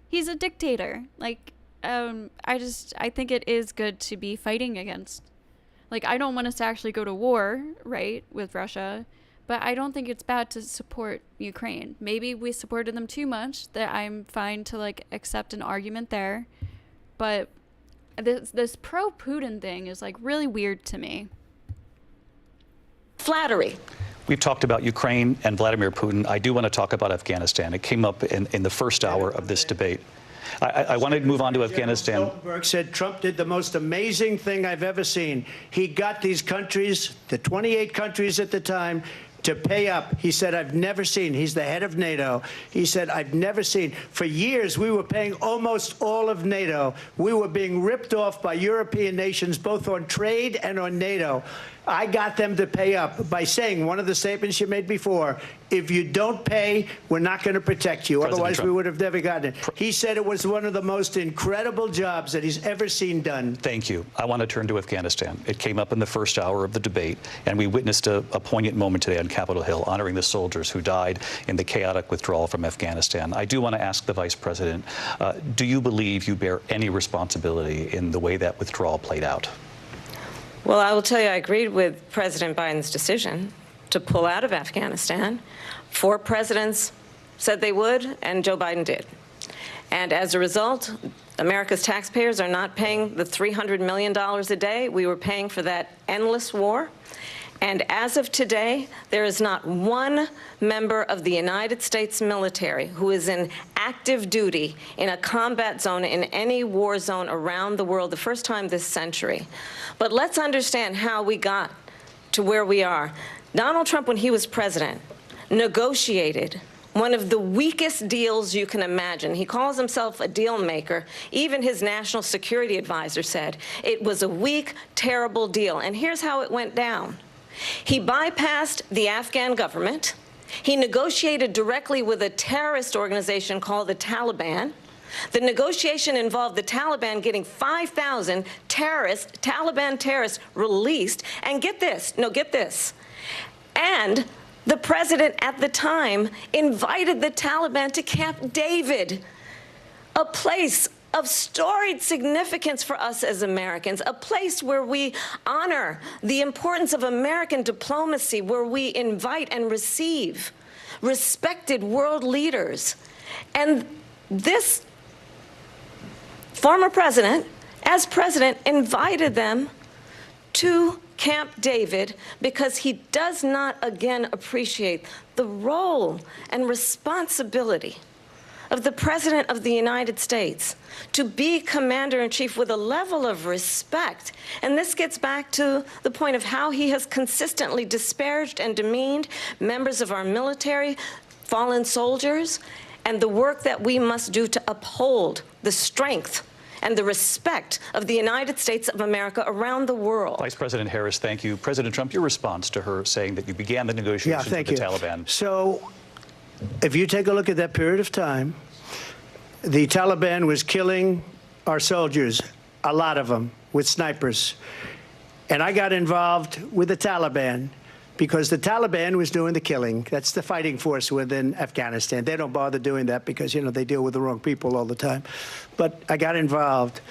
he's a dictator. Like, I think it is good to be fighting against. Like, I don't want us to actually go to war, right, with Russia, but I don't think it's bad to support Ukraine. Maybe we supported them too much, that I'm fine to, like, accept an argument there. But this pro-Putin thing is, like, really weird to me. Flattery. We've talked about Ukraine and Vladimir Putin. I do want to talk about Afghanistan. It came up in the first hour of this debate. I want to move on to Afghanistan. Stoltenberg said Trump did the most amazing thing I've ever seen. He got these countries, the 28 countries at the time, to pay up. He said, I've never seen, he's the head of NATO. He said, I've never seen. For years, we were paying almost all of NATO. We were being ripped off by European nations, both on trade and on NATO. I got them to pay up by saying one of the statements you made before, if you don't pay, we're not going to protect you. President Otherwise, Trump. we would have never gotten it. He said it was one of the most incredible jobs that he's ever seen done. Thank you. I want to turn to Afghanistan. It came up in the first hour of the debate, and we witnessed a poignant moment today on Capitol Hill, honoring the soldiers who died in the chaotic withdrawal from Afghanistan. I do want to ask the Vice President, do you believe you bear any responsibility in the way that withdrawal played out? Well, I will tell you, I agreed with President Biden's decision to pull out of Afghanistan. 4 presidents said they would, and Joe Biden did. And as a result, America's taxpayers are not paying the $300 million a day we were paying for that endless war. And as of today, there is not one member of the United States military who is in active duty in a combat zone in any war zone around the world, the first time this century. But let's understand how we got to where we are. Donald Trump, when he was president, negotiated one of the weakest deals you can imagine. He calls himself a deal maker. Even his national security advisor said it was a weak, terrible deal. And here's how it went down. He bypassed the Afghan government. He negotiated directly with a terrorist organization called the Taliban. The negotiation involved the Taliban getting 5,000 Taliban terrorists released. And get this, and the president at the time invited the Taliban to Camp David, a place of storied significance for us as Americans, a place where we honor the importance of American diplomacy, where we invite and receive respected world leaders. And this former president, as president, invited them to Camp David because he does not, again, appreciate the role and responsibility of the President of the United States to be commander-in-chief with a level of respect. And this gets back to the point of how he has consistently disparaged and demeaned members of our military, fallen soldiers, and the work that we must do to uphold the strength and the respect of the United States of America around the world. Vice President Harris, thank you. President Trump, your response to her saying that you began the negotiations with the Taliban. So if you take a look at that period of time, the Taliban was killing our soldiers, a lot of them, with snipers. And I got involved with the Taliban because the Taliban was doing the killing. That's the fighting force within Afghanistan. They don't bother doing that because, they deal with the wrong people all the time. But I got involved.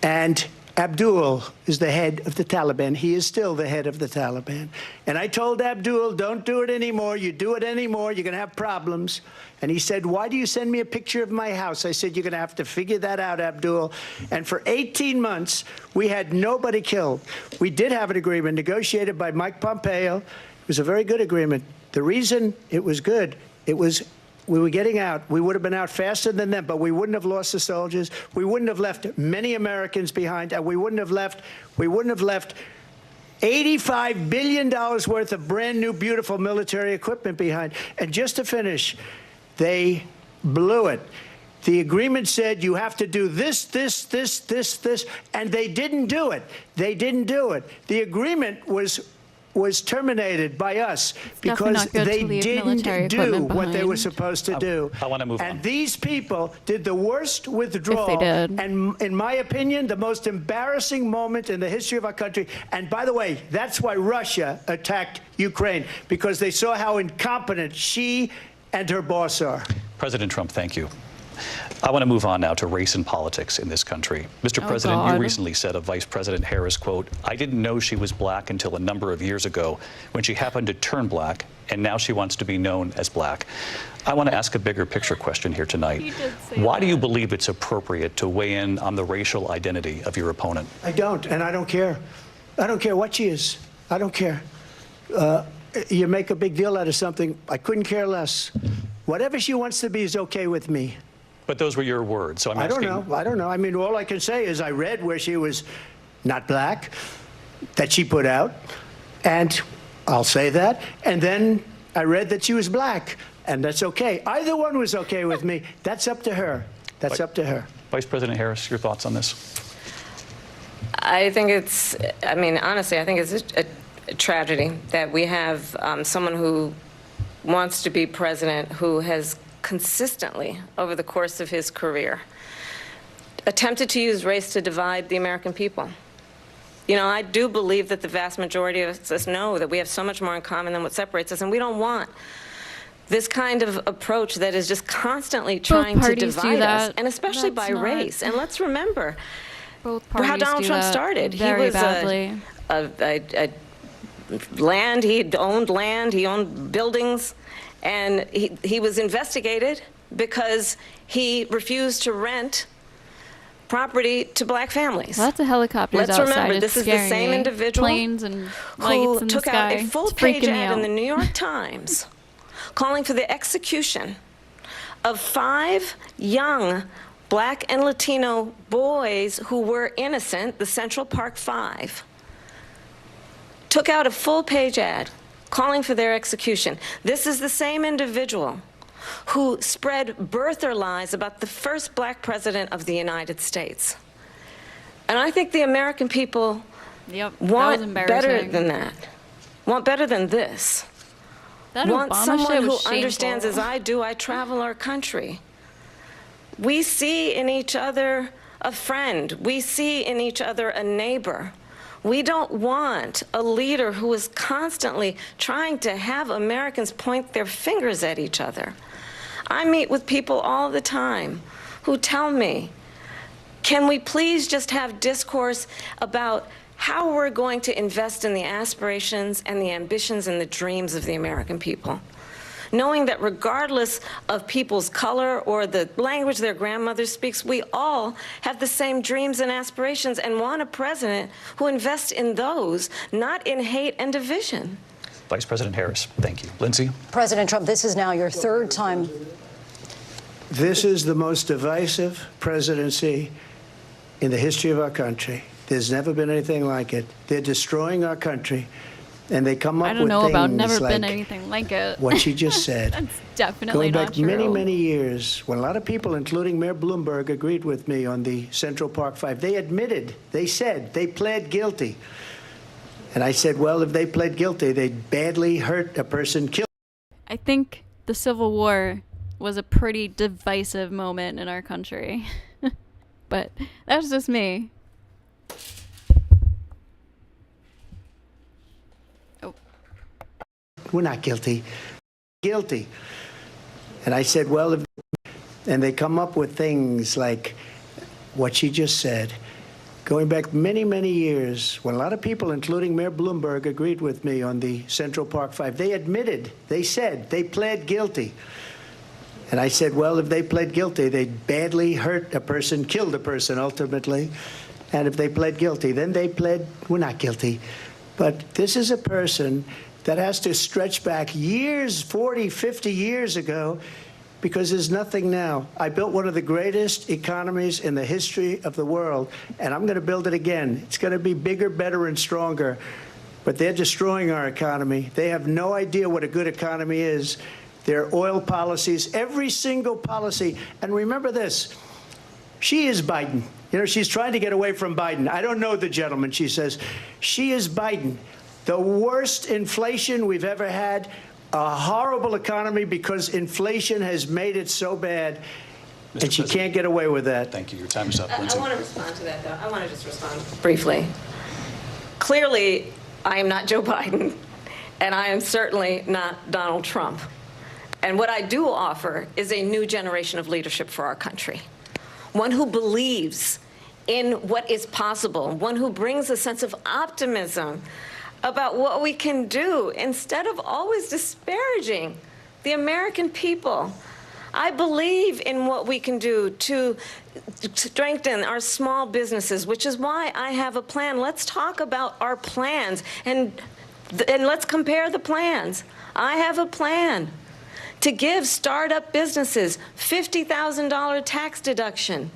And Abdul is the head of the Taliban. He is still the head of the Taliban. And I told Abdul, don't do it anymore. You do it anymore, you're going to have problems. And he said, why do you send me a picture of my house? I said, you're going to have to figure that out, Abdul. And for 18 months, we had nobody killed. We did have an agreement negotiated by Mike Pompeo. It was a very good agreement. The reason it was good, we were getting out. We would have been out faster than them, but we wouldn't have lost the soldiers. We wouldn't have left many Americans behind, and we wouldn't have left $85 billion worth of brand new, beautiful military equipment behind. And just to finish, they blew it. The agreement said you have to do this, and they didn't do it. They didn't do it. The agreement was terminated by us because they didn't do what they were supposed to do. I want to move on. And these people did the worst withdrawal, and in my opinion, the most embarrassing moment in the history of our country. And by the way, that's why Russia attacked Ukraine, because they saw how incompetent she and her boss are. President Trump, thank you. I want to move on now to race and politics in this country. Mr. President, you recently said of Vice President Harris, quote, "I didn't know she was black until a number of years ago when she happened to turn black, and now she wants to be known as black." I want to ask a bigger picture question here tonight. Why do you believe it's appropriate to weigh in on the racial identity of your opponent? I don't, and I don't care. I don't care what she is. I don't care. You make a big deal out of something. I couldn't care less. Whatever she wants to be is okay with me. But those were your words, so I'm asking. I don't know. I mean, all I can say is I read where she was not black, that she put out, and I'll say that. And then I read that she was black, and that's okay. Either one was okay with me. That's up to her. That's up to her. Vice President Harris, your thoughts on this? I think it's, I mean, honestly, I think it's a tragedy that we have someone who wants to be president who has consistently, over the course of his career, attempted to use race to divide the American people. You know, I do believe that the vast majority of us know that we have so much more in common than what separates us, and we don't want this kind of approach that is just constantly trying to divide us, and especially by race. And let's remember how Donald Trump started. He was he owned land, he owned buildings, and he was investigated because he refused to rent property to black families. Lots of helicopters outside. Let's remember, this is the same individual planes and lights in the took sky. out a full-page ad in the New York Times calling for the execution of 5 young black and Latino boys who were innocent, the Central Park 5. Took out a full-page ad calling for their execution. This is the same individual who spread birther lies about the first black president of the United States. And I think the American people want better than that, want better than this. Want someone who understands, as I do, I travel our country. We see in each other a friend. We see in each other a neighbor. We don't want a leader who is constantly trying to have Americans point their fingers at each other. I meet with people all the time who tell me, can we please just have discourse about how we're going to invest in the aspirations and the ambitions and the dreams of the American people? Knowing that regardless of people's color or the language their grandmother speaks, we all have the same dreams and aspirations and want a president who invests in those, not in hate and division. Vice President Harris, thank you. Lindsay? President Trump, this is now your 3rd time. This is the most divisive presidency in the history of our country. There's never been anything like it. They're destroying our country. And they come up with things like, I don't know about never been anything like it. What she just said. That's definitely not true. Going back many, many years, when a lot of people, including Mayor Bloomberg, agreed with me on the Central Park 5, they admitted, they said, they pled guilty. And I said, well, if they pled guilty, they'd badly hurt a person, killed. I think the Civil War was a pretty divisive moment in our country. But that's just me. We're not guilty. Guilty. And I said, well, and they come up with things like what she just said. Going back many, many years, when a lot of people, including Mayor Bloomberg, agreed with me on the Central Park 5, they admitted, they said, they pled guilty. And I said, well, if they pled guilty, they'd badly hurt a person, killed a person ultimately. And if they pled guilty, then they pled, we're not guilty. But this is a person that has to stretch back years, 40, 50 years ago, because there's nothing now. I built one of the greatest economies in the history of the world, and I'm going to build it again. It's going to be bigger, better, and stronger. But they're destroying our economy. They have no idea what a good economy is. Their oil policies, every single policy. And remember this, she is Biden. You know, she's trying to get away from Biden. I don't know the gentleman, she says. She is Biden. The worst inflation we've ever had, a horrible economy because inflation has made it so bad, and she can't get away with that. Thank you. Your time is up, I Lindsay. want to respond to that, though. I want to just respond briefly. Clearly, I am not Joe Biden, and I am certainly not Donald Trump. And what I do offer is a new generation of leadership for our country, one who believes in what is possible, one who brings a sense of optimism about what we can do instead of always disparaging the American people. I believe in what we can do to strengthen our small businesses, which is why I have a plan. Let's talk about our plans and let's compare the plans. I have a plan to give startup businesses $50,000 tax deduction,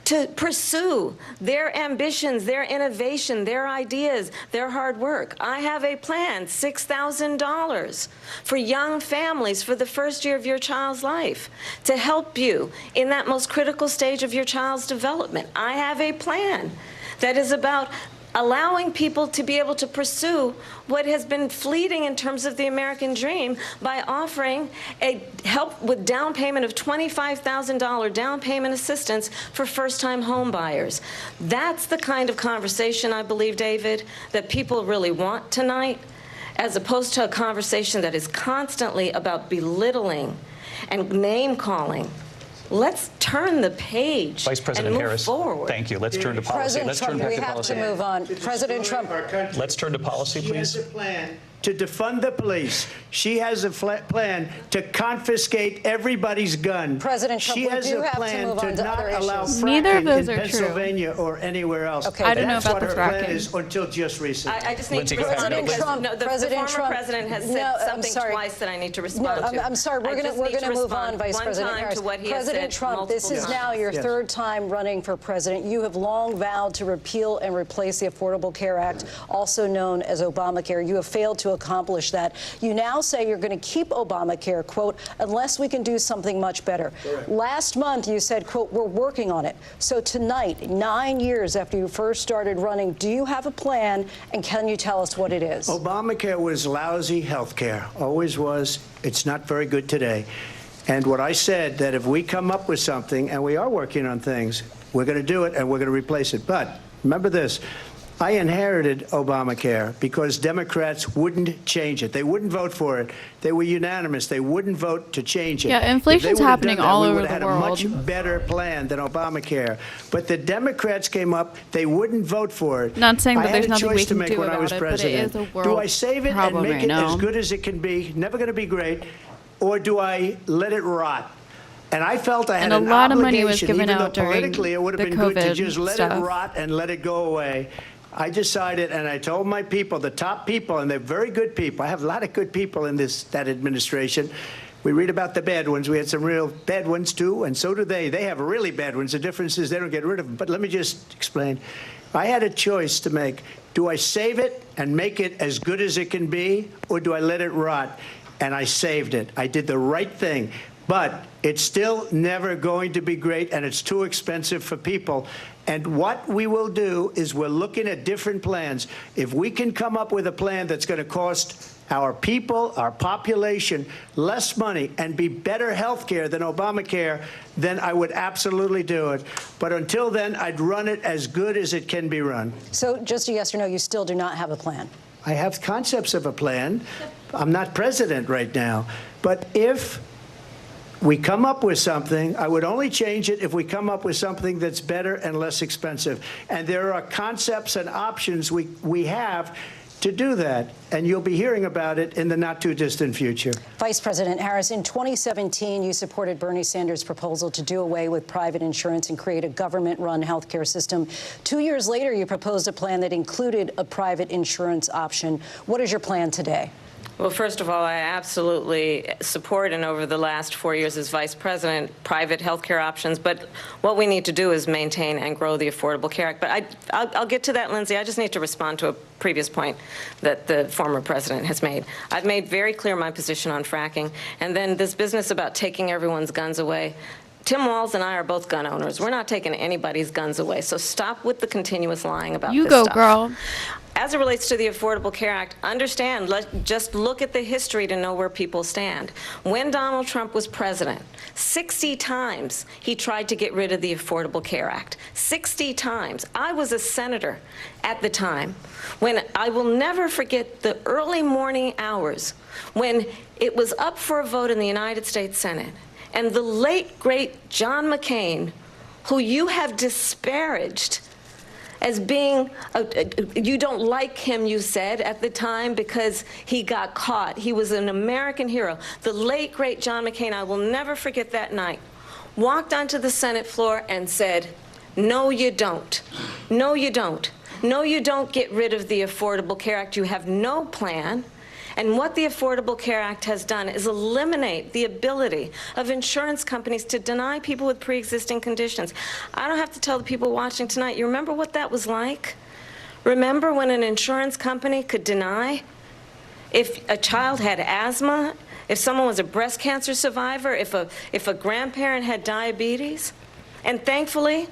to pursue their ambitions, their innovation, their ideas, their hard work. I have a plan, $6,000 for young families for the first year of your child's life, to help you in that most critical stage of your child's development. I have a plan that is about allowing people to be able to pursue what has been fleeting in terms of the American dream by offering a help with down payment of $25,000 down payment assistance for first-time home buyers. That's the kind of conversation, I believe, David, that people really want tonight, as opposed to a conversation that is constantly about belittling and name-calling. Let's turn the page Vice President and move Harris, forward. thank you. Let's turn to policy. President Let's turn Trump, back we to have policy. to move on. President Trump. Let's turn to policy, She has please. a plan to defund the police. She has a plan to confiscate everybody's gun. President Trump, she we has do a have to plan move to on to not other allow issues. Neither of fracking those in are true. Pennsylvania or anywhere else. Okay. I don't know That's about what the her plan fracking. is until just recently. I just need Lindsay, to go ahead. respond because Trump, the President former Trump, president has said no, I'm something sorry. twice that I need to No, respond to. I'm sorry. We're I just need going to move on, respond Vice one President time Harris. to what he has President said Trump, this is multiple now times. your Yes. third time running for president. You have long vowed to repeal and replace the Affordable Care Act, also known as Obamacare. You have failed to accomplish that. You now say you're going to keep Obamacare, quote, unless we can do something much better. Correct. Last month, you said, quote, we're working on it. So tonight, 9 years after you first started running, do you have a plan, and can you tell us what it is? Obamacare was lousy health care, always was. It's not very good today. And what I said, that if we come up with something, and we are working on things, we're going to do it and we're going to replace it. But remember this, I inherited Obamacare because Democrats wouldn't change it. They wouldn't vote for it. They were unanimous. They wouldn't vote to change it. Yeah, If they inflation's would have happening done that, all we over would the have had a world. much better plan than Obamacare. But the Democrats came up. They wouldn't vote for it. Not saying I that had there's a nothing we choice to can make do when I about was it, but it president. is a Do I world save it and problem make right it now. as good as it can be? Never going to be great. Or do I let it rot? And I felt I had And a an lot of money was obligation, given even though out during politically it would have the been good to COVID just let it stuff. rot and let it go away. I decided, and I told my people, the top people, and they're very good people. I have a lot of good people in that administration. We read about the bad ones. We had some real bad ones, too, and so do they. They have really bad ones. The difference is they don't get rid of them. But let me just explain. I had a choice to make. Do I save it and make it as good as it can be, or do I let it rot? And I saved it. I did the right thing. But it's still never going to be great, and it's too expensive for people. And what we will do is we're looking at different plans. If we can come up with a plan that's going to cost our people, our population, less money and be better health care than Obamacare, then I would absolutely do it. But until then, I'd run it as good as it can be run. So just a yes or no, you still do not have a plan? I have concepts of a plan. I'm not president right now. But if we come up with something, I would only change it if we come up with something that's better and less expensive. And there are concepts and options we have to do that. And you'll be hearing about it in the not too distant future. Vice President Harris, in 2017, you supported Bernie Sanders' proposal to do away with private insurance and create a government-run health care system. 2 years later, you proposed a plan that included a private insurance option. What is your plan today? Well, first of all, I absolutely support, and over the last 4 years as vice president, private health care options. But what we need to do is maintain and grow the Affordable Care Act. But I'll get to that, Lindsay. I just need to respond to a previous point that the former president has made. I've made very clear my position on fracking. And then this business about taking everyone's guns away. Tim Walz and I are both gun owners. We're not taking anybody's guns away. So stop with the continuous lying about You this go, stuff. girl. As it relates to the Affordable Care Act, understand, just look at the history to know where people stand. When Donald Trump was president, 60 times he tried to get rid of the Affordable Care Act. 60 times. I was a senator at the time when I will never forget the early morning hours when it was up for a vote in the United States Senate. And the late, great John McCain, who you have disparaged as being, you don't like him, you said, at the time because he got caught. He was an American hero. The late, great John McCain, I will never forget that night, walked onto the Senate floor and said, no, you don't. No, you don't. No, you don't get rid of the Affordable Care Act. You have no plan. And what the Affordable Care Act has done is eliminate the ability of insurance companies to deny people with pre-existing conditions. I don't have to tell the people watching tonight, you remember what that was like? Remember when an insurance company could deny if a child had asthma, if someone was a breast cancer survivor, if a grandparent had diabetes? And thankfully,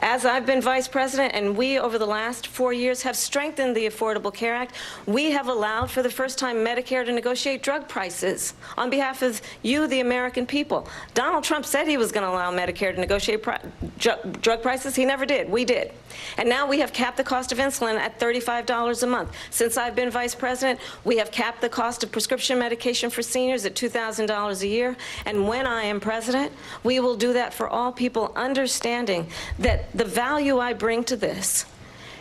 as I've been vice president, and we, over the last 4 years, have strengthened the Affordable Care Act, we have allowed, for the first time, Medicare to negotiate drug prices on behalf of you, the American people. Donald Trump said he was going to allow Medicare to negotiate drug prices. He never did. We did. And now we have capped the cost of insulin at $35 a month. Since I've been vice president, we have capped the cost of prescription medication for seniors at $2,000 a year. And when I am president, we will do that for all people, understanding that the value I bring to this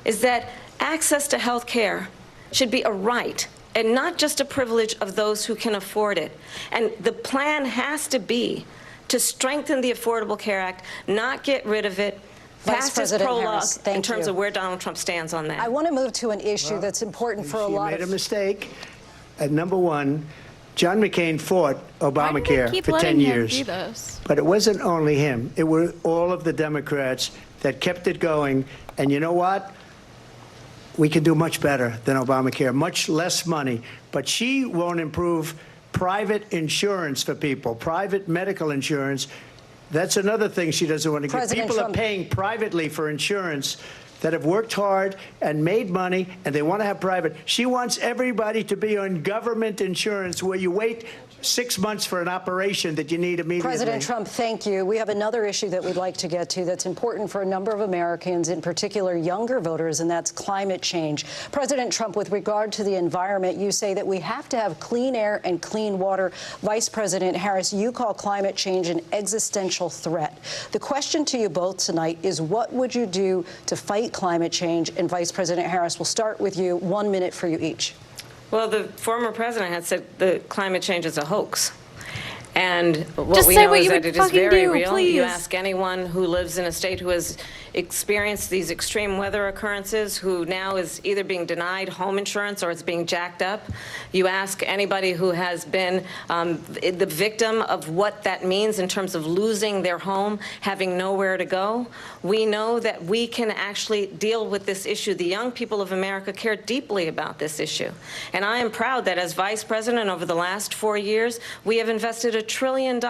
is that access to health care should be a right and not just a privilege of those who can afford it. And the plan has to be to strengthen the Affordable Care Act, not get rid of it. Vice President Harris, in terms of where Donald Trump stands on that. I want to move to an issue that's important for a lot of... You made a mistake. At number one, John McCain fought Obamacare keep for 10 letting him years. do this? But it wasn't only him. It were all of the Democrats that kept it going. And you know what? We can do much better than Obamacare, much less money. But she won't improve private insurance for people, private medical insurance. That's another thing she doesn't want to get. People are paying privately for insurance that have worked hard and made money, and they want to have private. She wants everybody to be on government insurance where you wait 6 months for an operation that you need immediately. President Trump, thank you. We have another issue that we'd like to get to that's important for a number of Americans, in particular younger voters, and that's climate change. President Trump, with regard to the environment, you say that we have to have clean air and clean water. Vice President Harris, you call climate change an existential threat. The question to you both tonight is, what would you do to fight climate change? And Vice President Harris, we'll start with you. 1 minute for you each. Well, the former president had said the climate change is a hoax. And what Just we say know what is you that would it is very fucking do, real. please. You ask anyone who lives in a state who has experienced these extreme weather occurrences, who now is either being denied home insurance or it's being jacked up. You ask anybody who has been the victim of what that means in terms of losing their home, having nowhere to go. We know that we can actually deal with this issue. The young people of America care deeply about this issue. And I am proud that as vice president over the last 4 years, we have invested $1 trillion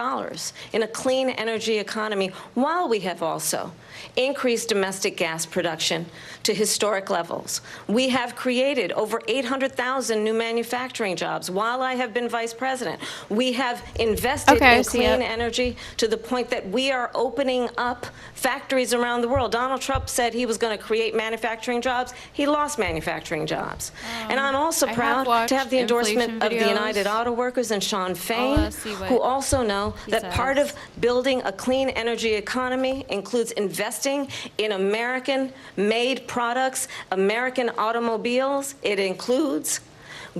in a clean energy economy, while we have also increased domestic gas production to historic levels. We have created over 800,000 new manufacturing jobs while I have been vice president. We have invested in clean energy to the point that we are opening up factories around the world. Donald Trump said he was going to create manufacturing jobs. He lost manufacturing jobs. And I'm also proud to have the endorsement of the United Auto Workers and Sean Fain, who also know that part of building a clean energy economy includes investing in American-made products, American automobiles. It includes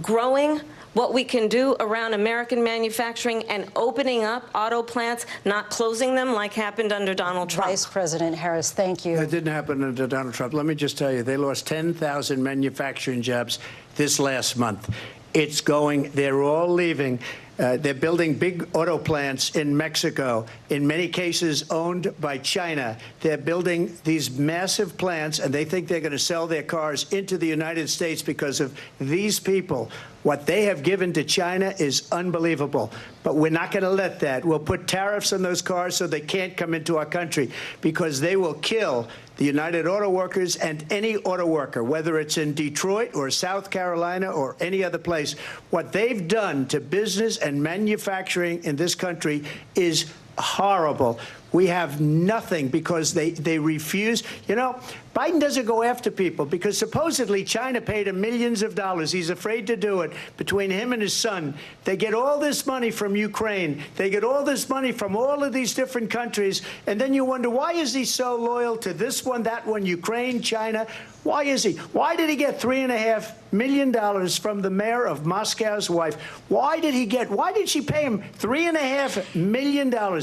growing what we can do around American manufacturing and opening up auto plants, not closing them like happened under Donald Trump. Vice President Harris, thank you. That didn't happen under Donald Trump. Let me just tell you, they lost 10,000 manufacturing jobs this last month. It's going, they're all leaving. They're building big auto plants in Mexico, in many cases owned by China. They're building these massive plants, and they think they're going to sell their cars into the United States because of these people. What they have given to China is unbelievable. But we're not going to let that. We'll put tariffs on those cars so they can't come into our country, because they will kill the United Auto Workers and any auto worker, whether it's in Detroit or South Carolina or any other place. What they've done to business and manufacturing in this country is horrible. We have nothing because they refuse. You know, Biden doesn't go after people because supposedly China paid him millions of dollars. He's afraid to do it. Between him and his son, they get all this money from Ukraine. They get all this money from all of these different countries. And then you wonder, why is he so loyal to this one, that one, Ukraine, China? Why is he? Why did he get $3.5 million from the mayor of Moscow's wife? Why did she pay him $3.5 million?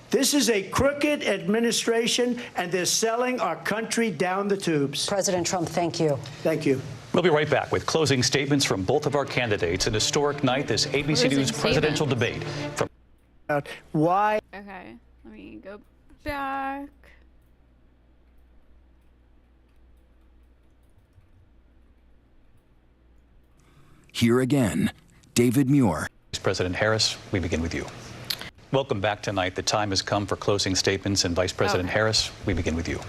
This is a crooked administration, and they're selling our country down the tubes. President Trump, thank you. Thank you. We'll be right back with closing statements from both of our candidates. An historic night, this ABC News presidential debate. Why? Okay, let me go back. Here again, David Muir. President Harris, we begin with you. Welcome back tonight. The time has come for closing statements, and Vice President Harris, we begin with you.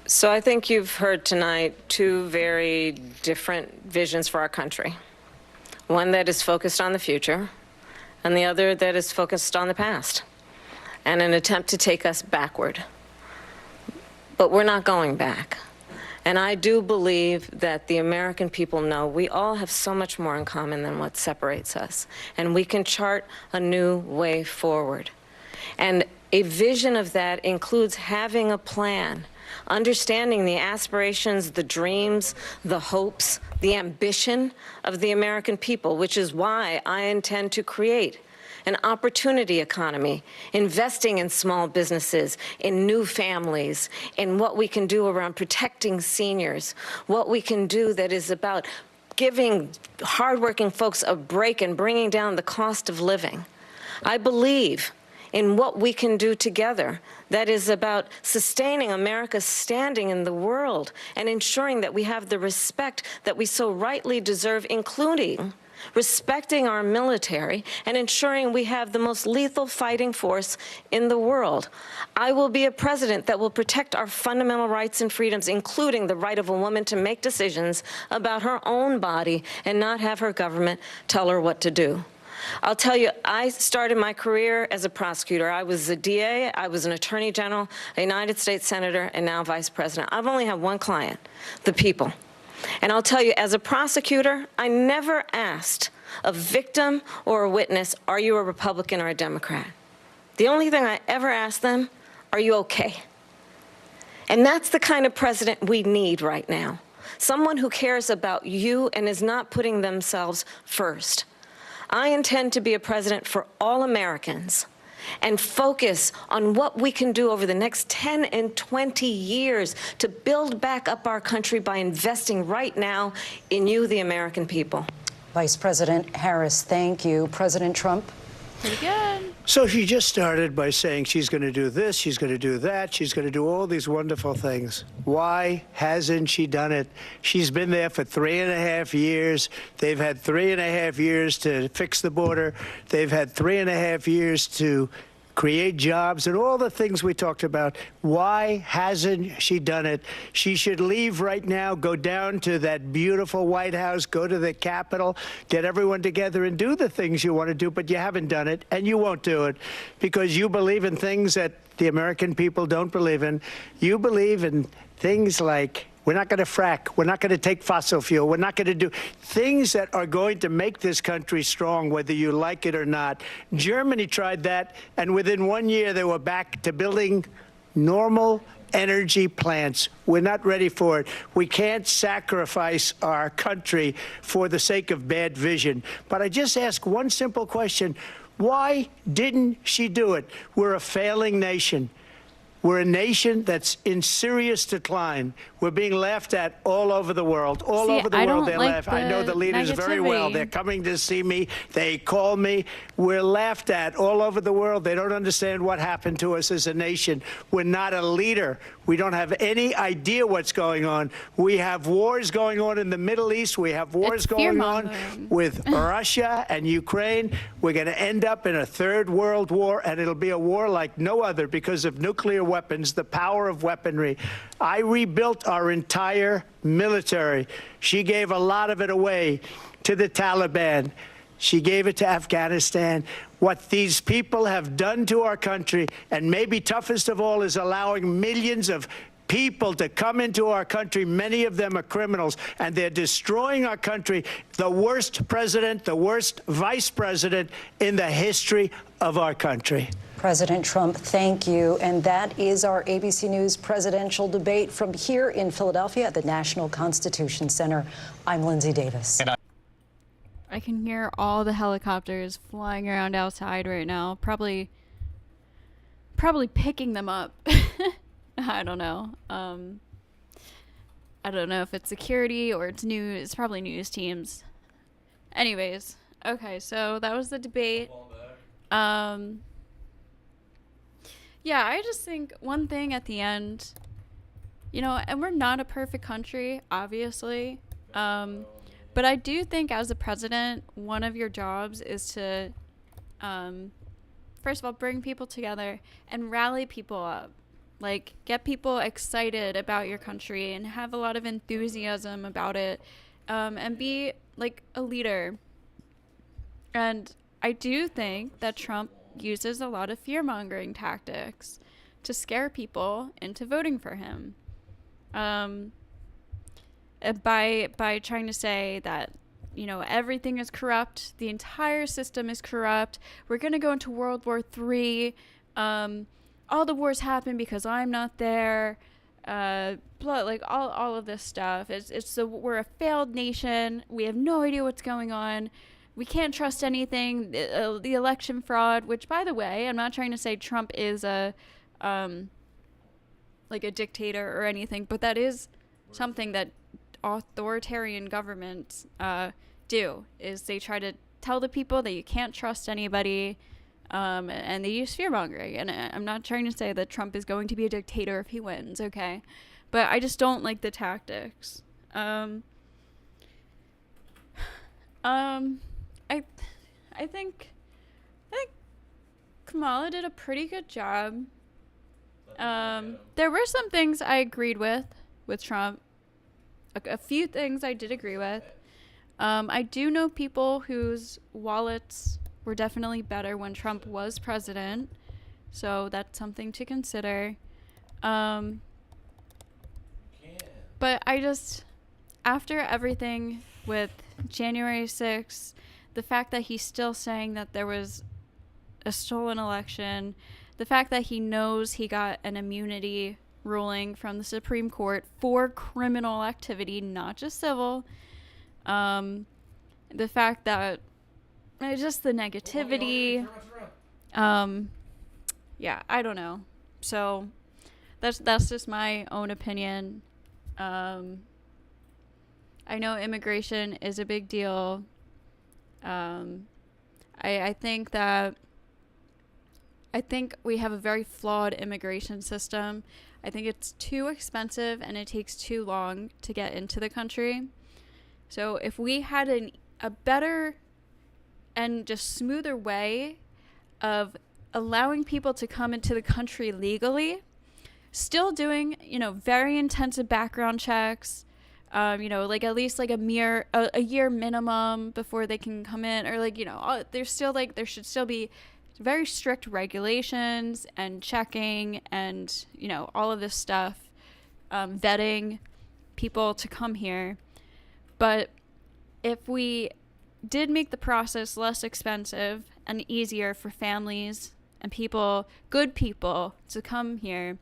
So I think you've heard tonight two very different visions for our country. One that is focused on the future, and the other that is focused on the past, and an attempt to take us backward. But we're not going back. And I do believe that the American people know we all have so much more in common than what separates us. And we can chart a new way forward. And a vision of that includes having a plan, understanding the aspirations, the dreams, the hopes, the ambition of the American people, which is why I intend to create an opportunity economy, investing in small businesses, in new families, in what we can do around protecting seniors, what we can do that is about giving hardworking folks a break and bringing down the cost of living. I believe in what we can do together that is about sustaining America's standing in the world and ensuring that we have the respect that we so rightly deserve, including respecting our military and ensuring we have the most lethal fighting force in the world. I will be a president that will protect our fundamental rights and freedoms, including the right of a woman to make decisions about her own body and not have her government tell her what to do. I'll tell you, I started my career as a prosecutor. I was a DA, I was an attorney general, a United States senator, and now vice president. I've only had one client, the people. And I'll tell you, as a prosecutor, I never asked a victim or a witness, are you a Republican or a Democrat? The only thing I ever asked them, are you okay? And that's the kind of president we need right now. Someone who cares about you and is not putting themselves first. I intend to be a president for all Americans and focus on what we can do over the next 10 and 20 years to build back up our country by investing right now in you, the American people. Vice President Harris, thank you. President Trump? Pretty good. So she just started by saying she's going to do this, she's going to do that, she's going to do all these wonderful things. Why hasn't she done it? She's been there for 3.5 years. They've had 3.5 years to fix the border. They've had 3.5 years to create jobs and all the things we talked about. Why hasn't she done it? She should leave right now, go down to that beautiful White House, go to the Capitol, get everyone together and do the things you want to do, but you haven't done it, and you won't do it because you believe in things that the American people don't believe in. You believe in things like we're not going to frack. We're not going to take fossil fuel. We're not going to do things that are going to make this country strong, whether you like it or not. Germany tried that, and within 1 year, they were back to building normal energy plants. We're not ready for it. We can't sacrifice our country for the sake of bad vision. But I just ask one simple question. Why didn't she do it? We're a failing nation. We're a nation that's in serious decline. We're being laughed at all over the world. All over the world, they're laughing. I know the leaders very well. They're coming to see me. They call me. We're laughed at all over the world. They don't understand what happened to us as a nation. We're not a leader. We don't have any idea what's going on. We have wars going on in the Middle East. We have wars going on with Russia and Ukraine. We're going to end up in a third world war, and it'll be a war like no other because of nuclear weapons, the power of weaponry. I rebuilt our entire military. She gave a lot of it away to the Taliban. She gave it to Afghanistan. What these people have done to our country, and maybe toughest of all, is allowing millions of people to come into our country. Many of them are criminals, and they're destroying our country. The worst president, the worst vice president in the history of our country. President Trump, thank you. And that is our ABC News presidential debate from here in Philadelphia at the National Constitution Center. I'm Lindsay Davis. I can hear all the helicopters flying around outside right now. Probably picking them up. I don't know. I don't know if it's security or it's news. It's probably news teams. Anyways, okay, so that was the debate. Yeah, I just think one thing at the end, and we're not a perfect country, obviously. But I do think as a president, one of your jobs is to, first of all, bring people together and rally people up. Like, get people excited about your country and have a lot of enthusiasm about it, and be, like, a leader. And I do think that Trump uses a lot of fear-mongering tactics to scare people into voting for him. By trying to say that, everything is corrupt, the entire system is corrupt, we're going to go into World War III, all the wars happen because I'm not there, all of this stuff. We're a failed nation, we have no idea what's going on, we can't trust anything, the election fraud, which, by the way, I'm not trying to say Trump is a dictator or anything, but that is something that authoritarian governments do, is they try to tell the people that you can't trust anybody, and they use fear-mongering. And I'm not trying to say that Trump is going to be a dictator if he wins, okay? But I just don't like the tactics. I think Kamala did a pretty good job. There were some things I agreed with Trump. A few things I did agree with. I do know people whose wallets were definitely better when Trump was president, so that's something to consider. But I just, after everything with January 6th, the fact that he's still saying that there was a stolen election, the fact that he knows he got an immunity ruling from the Supreme Court for criminal activity, not just civil, the fact that just the negativity, yeah, I don't know. So that's just my own opinion. I know immigration is a big deal. I think we have a very flawed immigration system. I think it's too expensive and it takes too long to get into the country. So if we had a better and just smoother way of allowing people to come into the country legally, still doing, very intensive background checks, at least a year minimum before they can come in, or there should still be very strict regulations and checking and, all of this stuff, vetting people to come here. But if we did make the process less expensive and easier for families and people, good people, to come here,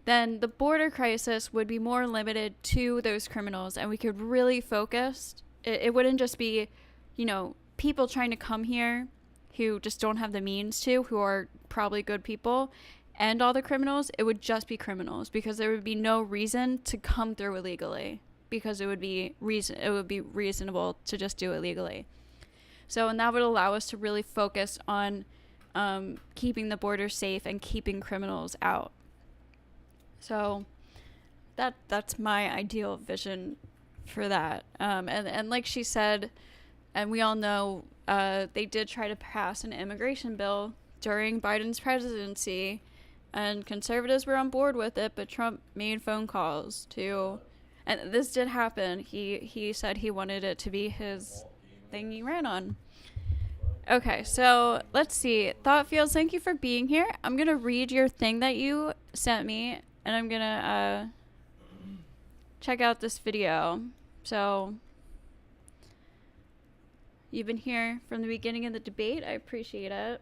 then the border crisis would be more limited to those criminals, and we could really focus. It wouldn't just be, people trying to come here who just don't have the means to, who are probably good people. end all the criminals, it would just be criminals, because there would be no reason to come through illegally, because it would be reasonable to just do it legally. So, and that would allow us to really focus on keeping the border safe and keeping criminals out. So that's my ideal vision for that. And like she said, and we all know, they did try to pass an immigration bill during Biden's presidency, and conservatives were on board with it, but Trump made phone calls to, and this did happen. He said he wanted it to be his thing he ran on. Okay, so let's see. Thought Fields, thank you for being here. I'm going to read your thing that you sent me, and I'm going to check out this video. So, you've been here from the beginning of the debate. I appreciate it.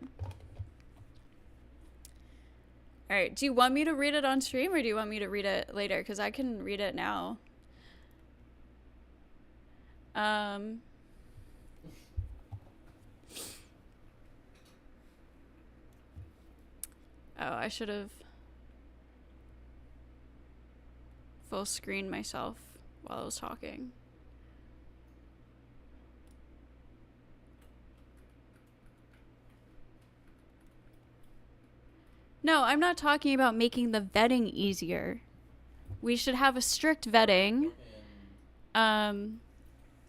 All right, do you want me to read it on stream, or do you want me to read it later? Because I can read it now. Oh, I should have full screened myself while I was talking. No, I'm not talking about making the vetting easier. We should have a strict vetting.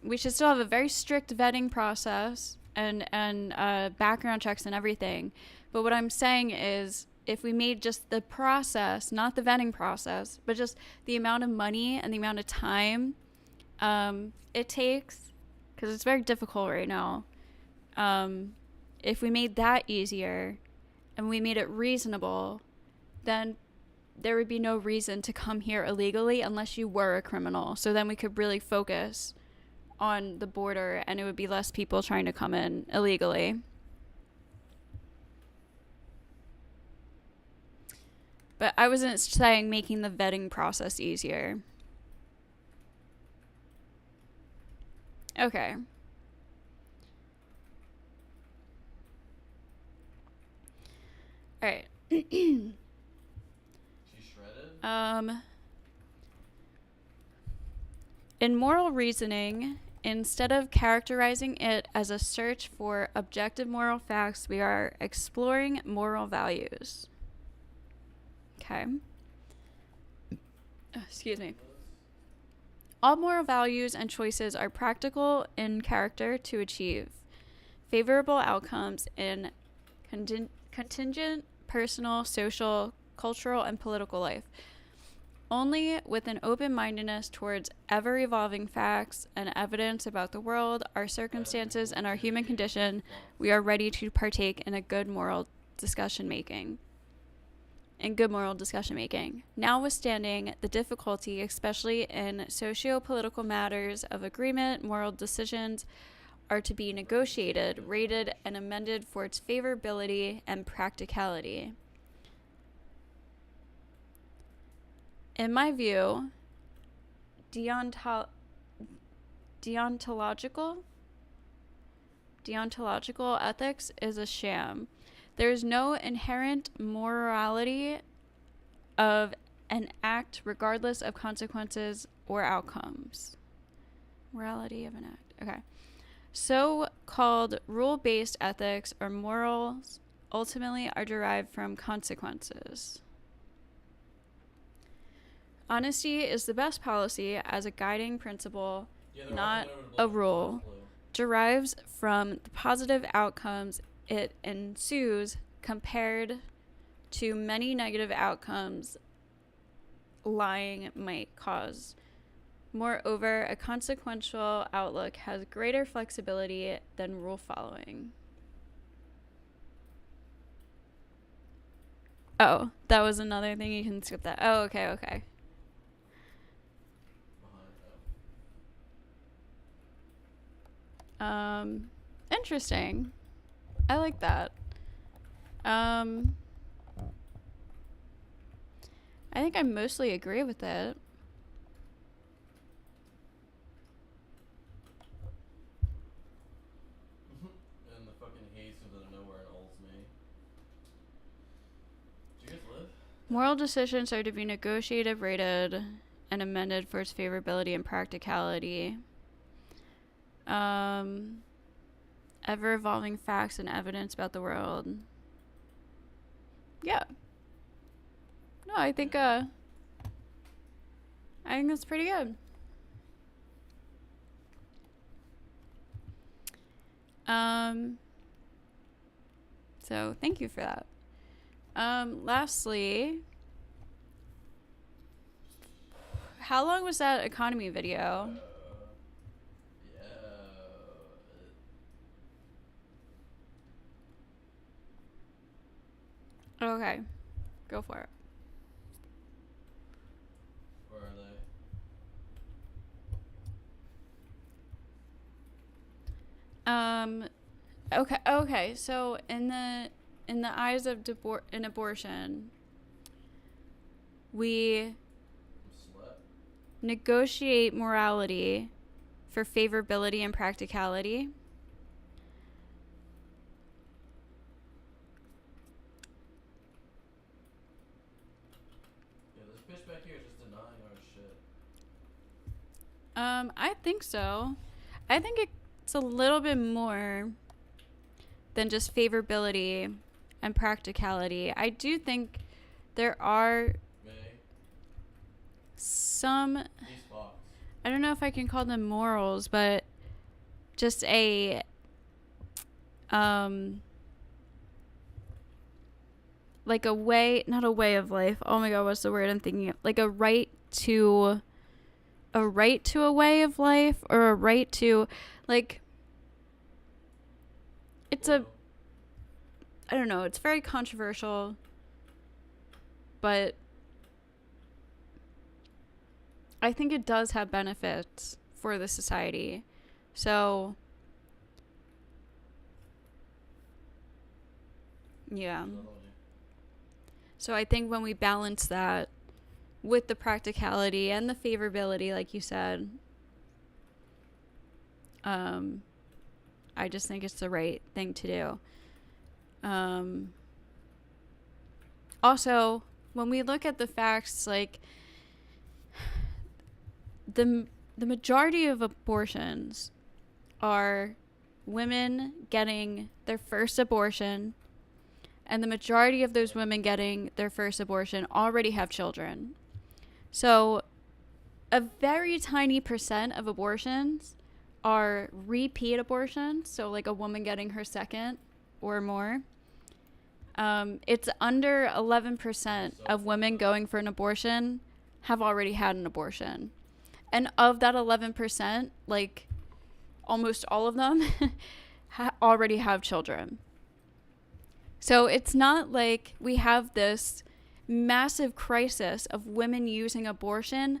We should still have a very strict vetting process and background checks and everything. But what I'm saying is, if we made just the process, not the vetting process, but just the amount of money and the amount of time it takes, because it's very difficult right now, if we made that easier and we made it reasonable, then there would be no reason to come here illegally unless you were a criminal. So then we could really focus on the border, and it would be less people trying to come in illegally. But I wasn't saying making the vetting process easier. Okay. All right. She's shredded? In moral reasoning, instead of characterizing it as a search for objective moral facts, we are exploring moral values. Okay. Excuse me. All moral values and choices are practical in character to achieve favorable outcomes in contingent, personal, social, cultural, and political life. Only with an open-mindedness towards ever-evolving facts and evidence about the world, our circumstances, and our human condition, we are ready to partake in good moral discussion making. Notwithstanding the difficulty, especially in socio-political matters of agreement, moral decisions are to be negotiated, rated, and amended for its favorability and practicality. In my view, deontological ethics is a sham. There is no inherent morality of an act regardless of consequences or outcomes. Morality of an act. Okay. So-called rule-based ethics or morals ultimately are derived from consequences. Honesty is the best policy as a guiding principle, not a rule. Derives from the positive outcomes it ensues compared to many negative outcomes lying might cause. Moreover, a consequential outlook has greater flexibility than rule following. Oh, that was another thing. You can skip that. Oh, okay. Interesting. I like that. I think I mostly agree with it. In the fucking haze of the nowhere in Oldsmay. Did you guys live? Moral decisions are to be negotiated, rated, and amended for its favorability and practicality. Ever-evolving facts and evidence about the world. Yeah. No, I think that's pretty good. So thank you for that. Lastly, how long was that economy video? Okay, go for it. Where are they? Okay. So in the eyes of an abortion, we negotiate morality for favorability and practicality. Yeah, this bitch back here is just denying our shit. I think so. I think it's a little bit more than just favorability and practicality. I do think there are some, I don't know if I can call them morals, but just a like a way, not a way of life. Oh my god, what's the word I'm thinking of? Like a right to a way of life, or a right to, like, it's a, I don't know, it's very controversial, but I think it does have benefits for the society. So yeah. So I think when we balance that with the practicality and the favorability, like you said, I just think it's the right thing to do. Also, when we look at the facts, like, the majority of abortions are women getting their first abortion, and the majority of those women getting their first abortion already have children. So a very tiny percent of abortions are repeat abortions, so like a woman getting her second or more. It's under 11% of women going for an abortion have already had an abortion. And of that 11%, like, almost all of them already have children. So it's not like we have this massive crisis of women using abortion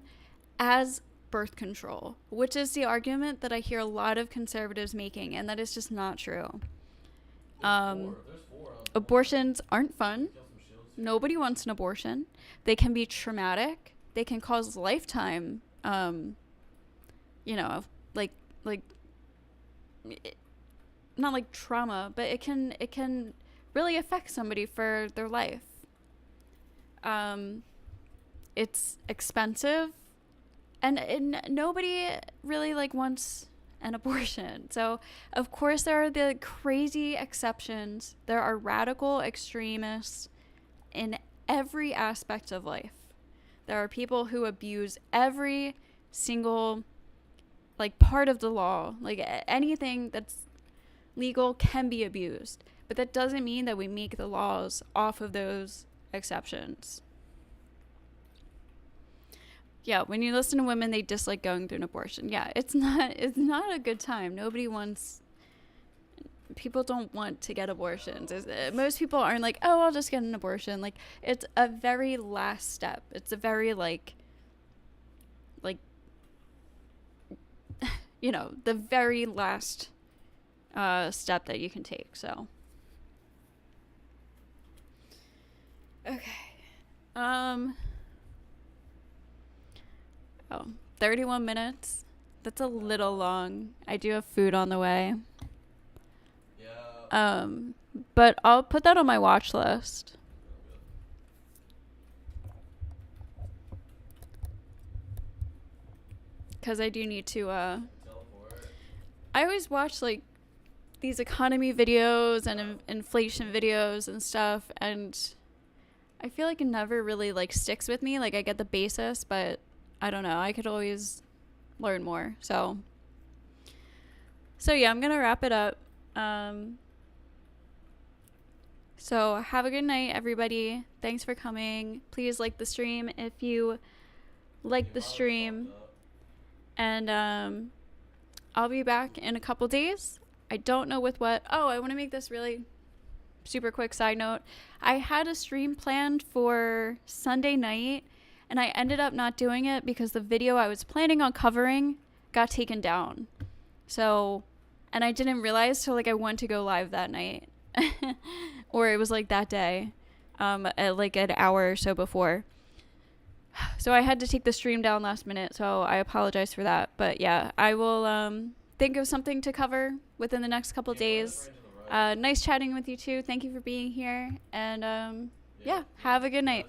as birth control, which is the argument that I hear a lot of conservatives making, and that is just not true. Abortions aren't fun. Nobody wants an abortion. They can be traumatic. They can cause lifetime, not like trauma, but it can really affect somebody for their life. It's expensive, and nobody really wants an abortion. So of course there are the crazy exceptions. There are radical extremists in every aspect of life. There are people who abuse every single part of the law. Anything that's legal can be abused, but that doesn't mean that we make the laws off of those exceptions. Yeah, when you listen to women, they dislike going through an abortion. Yeah, it's not a good time. People don't want to get abortions. Most people aren't like, oh, I'll just get an abortion. It's a very last step. It's a very the very last step that you can take. So okay. 31 minutes. That's a little long. I do have food on the way. Yeah. But I'll put that on my watch list. because I do need to, Teleport. I always watch, like, these economy videos and inflation videos and stuff, and I feel like it never really, like, sticks with me. Like, I get the basis, but I don't know. I could always learn more. So yeah, I'm going to wrap it up. So have a good night, everybody. Thanks for coming. Please like the stream if you like the stream. And I'll be back in a couple days. I don't know with what. Oh, I want to make this really super quick side note. I had a stream planned for Sunday night, and I ended up not doing it because the video I was planning on covering got taken down. So, and I didn't realize till like I went to go live that night. Or it was like that day, at like an hour or so before. So I had to take the stream down last minute, so I apologize for that. But yeah, I will think of something to cover within the next couple days. Nice chatting with you too. Thank you for being here. And yeah, have a good night.